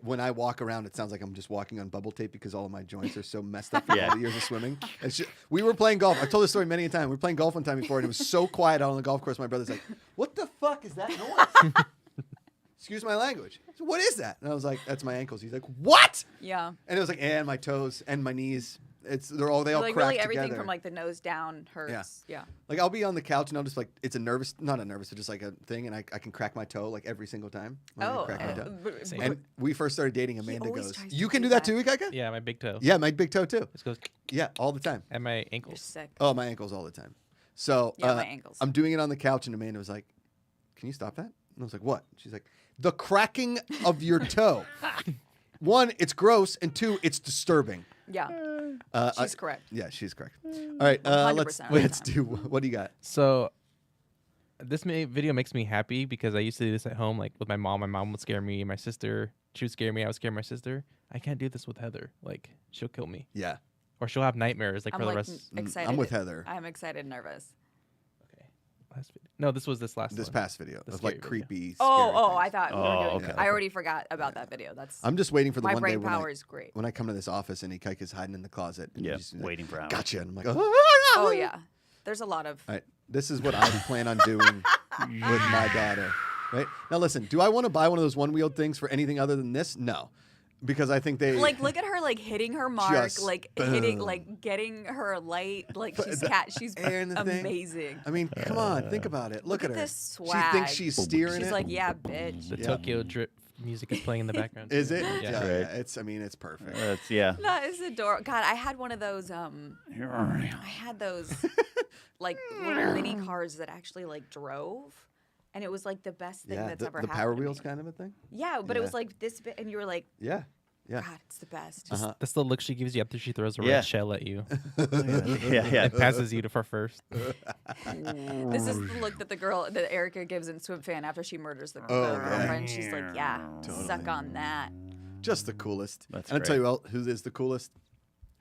When I walk around, it sounds like I'm just walking on bubble tape because all of my joints are so messed up from Yeah. all the years of swimming. We were playing golf. I've told this story many a time. We were playing golf one time before, and it was so quiet out on the golf course. My brother's like, "What the fuck is that noise?" Excuse my language. I said, what is that? And I was like, "That's my ankles." He's like, "What?" Yeah. And it was like, and my toes and my knees. They all Like crack really everything together. from like the nose down hurts. Yeah. Like I'll be on the couch and I'll just like it's not a nervous, it's just like a thing, and I can crack my toe like every single time. when I Oh. crack my toe. Same. And we first started dating. Amanda always goes, tries to "You can do do that that." too, Ikaika?" Yeah, my big toe. Yeah, my big toe too. This goes Yeah, all the time. at my You're ankles. sick. Oh, my ankles all the time. So Yeah, my ankles. I'm doing it on the couch, and Amanda was like, "Can you stop that?" And I was like, "What?" She's like, "The cracking of your toe. 1, it's gross, and 2, it's disturbing." Yeah. She's correct. Yeah, she's correct. All right, 100% let's of the let's time. do. What do you got? So this video makes me happy because I used to do this at home, like with my mom. My mom would scare me. My sister, she would scare me. I would scare my sister. I can't do this with Heather. Like she'll kill me, Yeah, or she'll have nightmares like I'm for like the rest. excited. I'm with Heather. I'm excited, nervous. Okay. Last video. No, this was this last. This one. past video The of like scary video. creepy. Oh, scary I things. thought we were Oh, doing. okay. I already forgot about that video. That's I'm just waiting for the my one day brain when power I, is great. when I come to this office and Ikaika's hiding in the closet. And Yeah, she's like, waiting for hours. Gotcha. And I'm like, Oh yeah. There's a lot of. All right, this is what I plan on doing with my daughter. Right now, listen. Do I want to buy one of those one-wheeled things for anything other than this? No, because I think they Like, look at her, like hitting her mark, Just like boom. hitting, like getting her light, like she's and the thing. amazing. I mean, come on, think about it. Look Look at at her. this She thinks swag. she's steering She's it. like, yeah, bitch. The Yeah. Tokyo drip music is playing in the background. Is it? Yeah. Yeah, Right. it's. I mean, it's perfect. Yeah. That is adorable. God, I had one of those. I had those like little mini cars that actually like drove, and it was like the best thing Yeah, that's the ever happened. Power to Wheels me. kind of a thing. Yeah, but it Yeah. was like this big, and you were like, Yeah, yeah. God, it's the best. Uh-huh. That's the look she gives you after she throws a Yeah. red shell at you Yeah. and passes you to for first. This is the look that the girl that Erica gives in Swim Fan after she murders the Oh, girlfriend. She's like, yeah, Totally. suck on that. Just the coolest. That's and I'll tell great. you who is the coolest.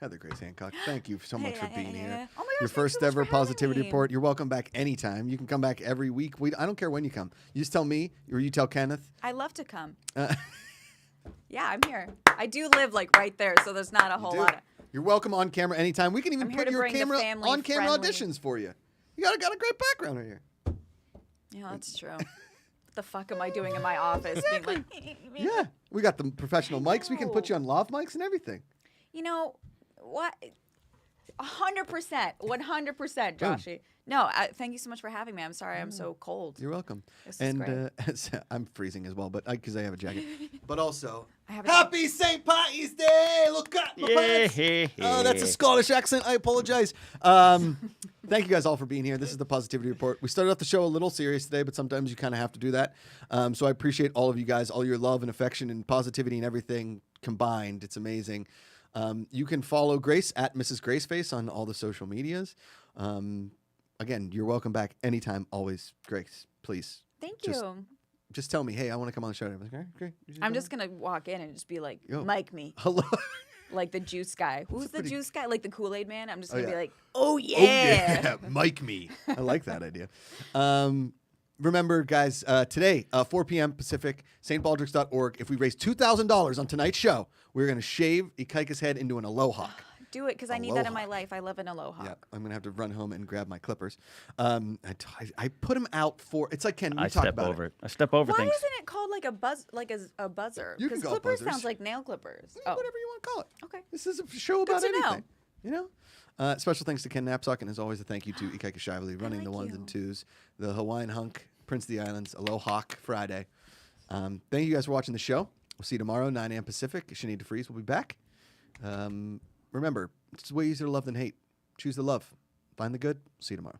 Heather Grace Hancock. Thank you so much for being here. Oh my gosh, Your thanks first so much ever for having positivity me. report. You're welcome back anytime. You can come back every week. I don't care when you come. You just tell me, or you tell Kenneth. I love to come. Uh, Yeah, I'm here. I do live like right there, so there's not a whole Dude, lot of. You're welcome on camera anytime. We can even I'm here put to your bring the camera family on camera friendly- auditions for you. You got a great background right here. Yeah, that's true. What the fuck am I doing in my office? Being like, Yeah, we got the professional mics. We can put you on lav mics and everything. you know what? 100%, 100%, Joshy. No, thank you so much for having me. I'm sorry, I'm so cold. You're welcome. This is And great. I'm freezing as well, but because I have a jacket. But also, haven't. Happy St. Patty's Day! Look at my pants. Oh, that's a Scottish accent. I apologize. Thank you guys all for being here. This is the Positivity Report. We started off the show a little serious today, but sometimes you kind of have to do that. So I appreciate all of you guys, all your love and affection and positivity and everything combined. It's amazing. You can follow Grace at Mrs. Graceface on all the social medias. Again, you're welcome back anytime, always. Grace, please. Thank you. Just tell me, hey, I want to come on the show. I'm like, all right, great. I'm just gonna walk in and just be like, Yo. Mike me, Hello. like the juice guy. Who's the pretty- juice guy? Like the Kool-Aid man. I'm just gonna yeah. be like, oh yeah. Oh, yeah. Mike me. I like that idea. Remember, guys, today, 4 p.m. Pacific, stbaldricks.org. If we raise $2,000 on tonight's show, we're going to shave Ikaika's head into an aloha. Do it because I need that in my Aloha. life. I love an aloha. Yeah, I'm gonna have to run home and grab my clippers. I put them out for. It's like Ken. We I talked step about over it. it. I step over Why things. isn't it called like a buzzer? You can Because call it clippers buzzers. sounds like nail clippers. Whatever you want to call it. Okay. This is a show about Good to know. anything. You know. Special thanks to Ken Knapsack, and as always, a thank you to Ikaika Shively running the like ones you. and twos, the Hawaiian Hunk, Prince of the Islands, Aloha Friday. Thank you guys for watching the show. We'll see you tomorrow, 9 a.m. Pacific. Sinead DeFries will be back. Remember, it's way easier to love than hate. Choose the love. Find the good. See you tomorrow.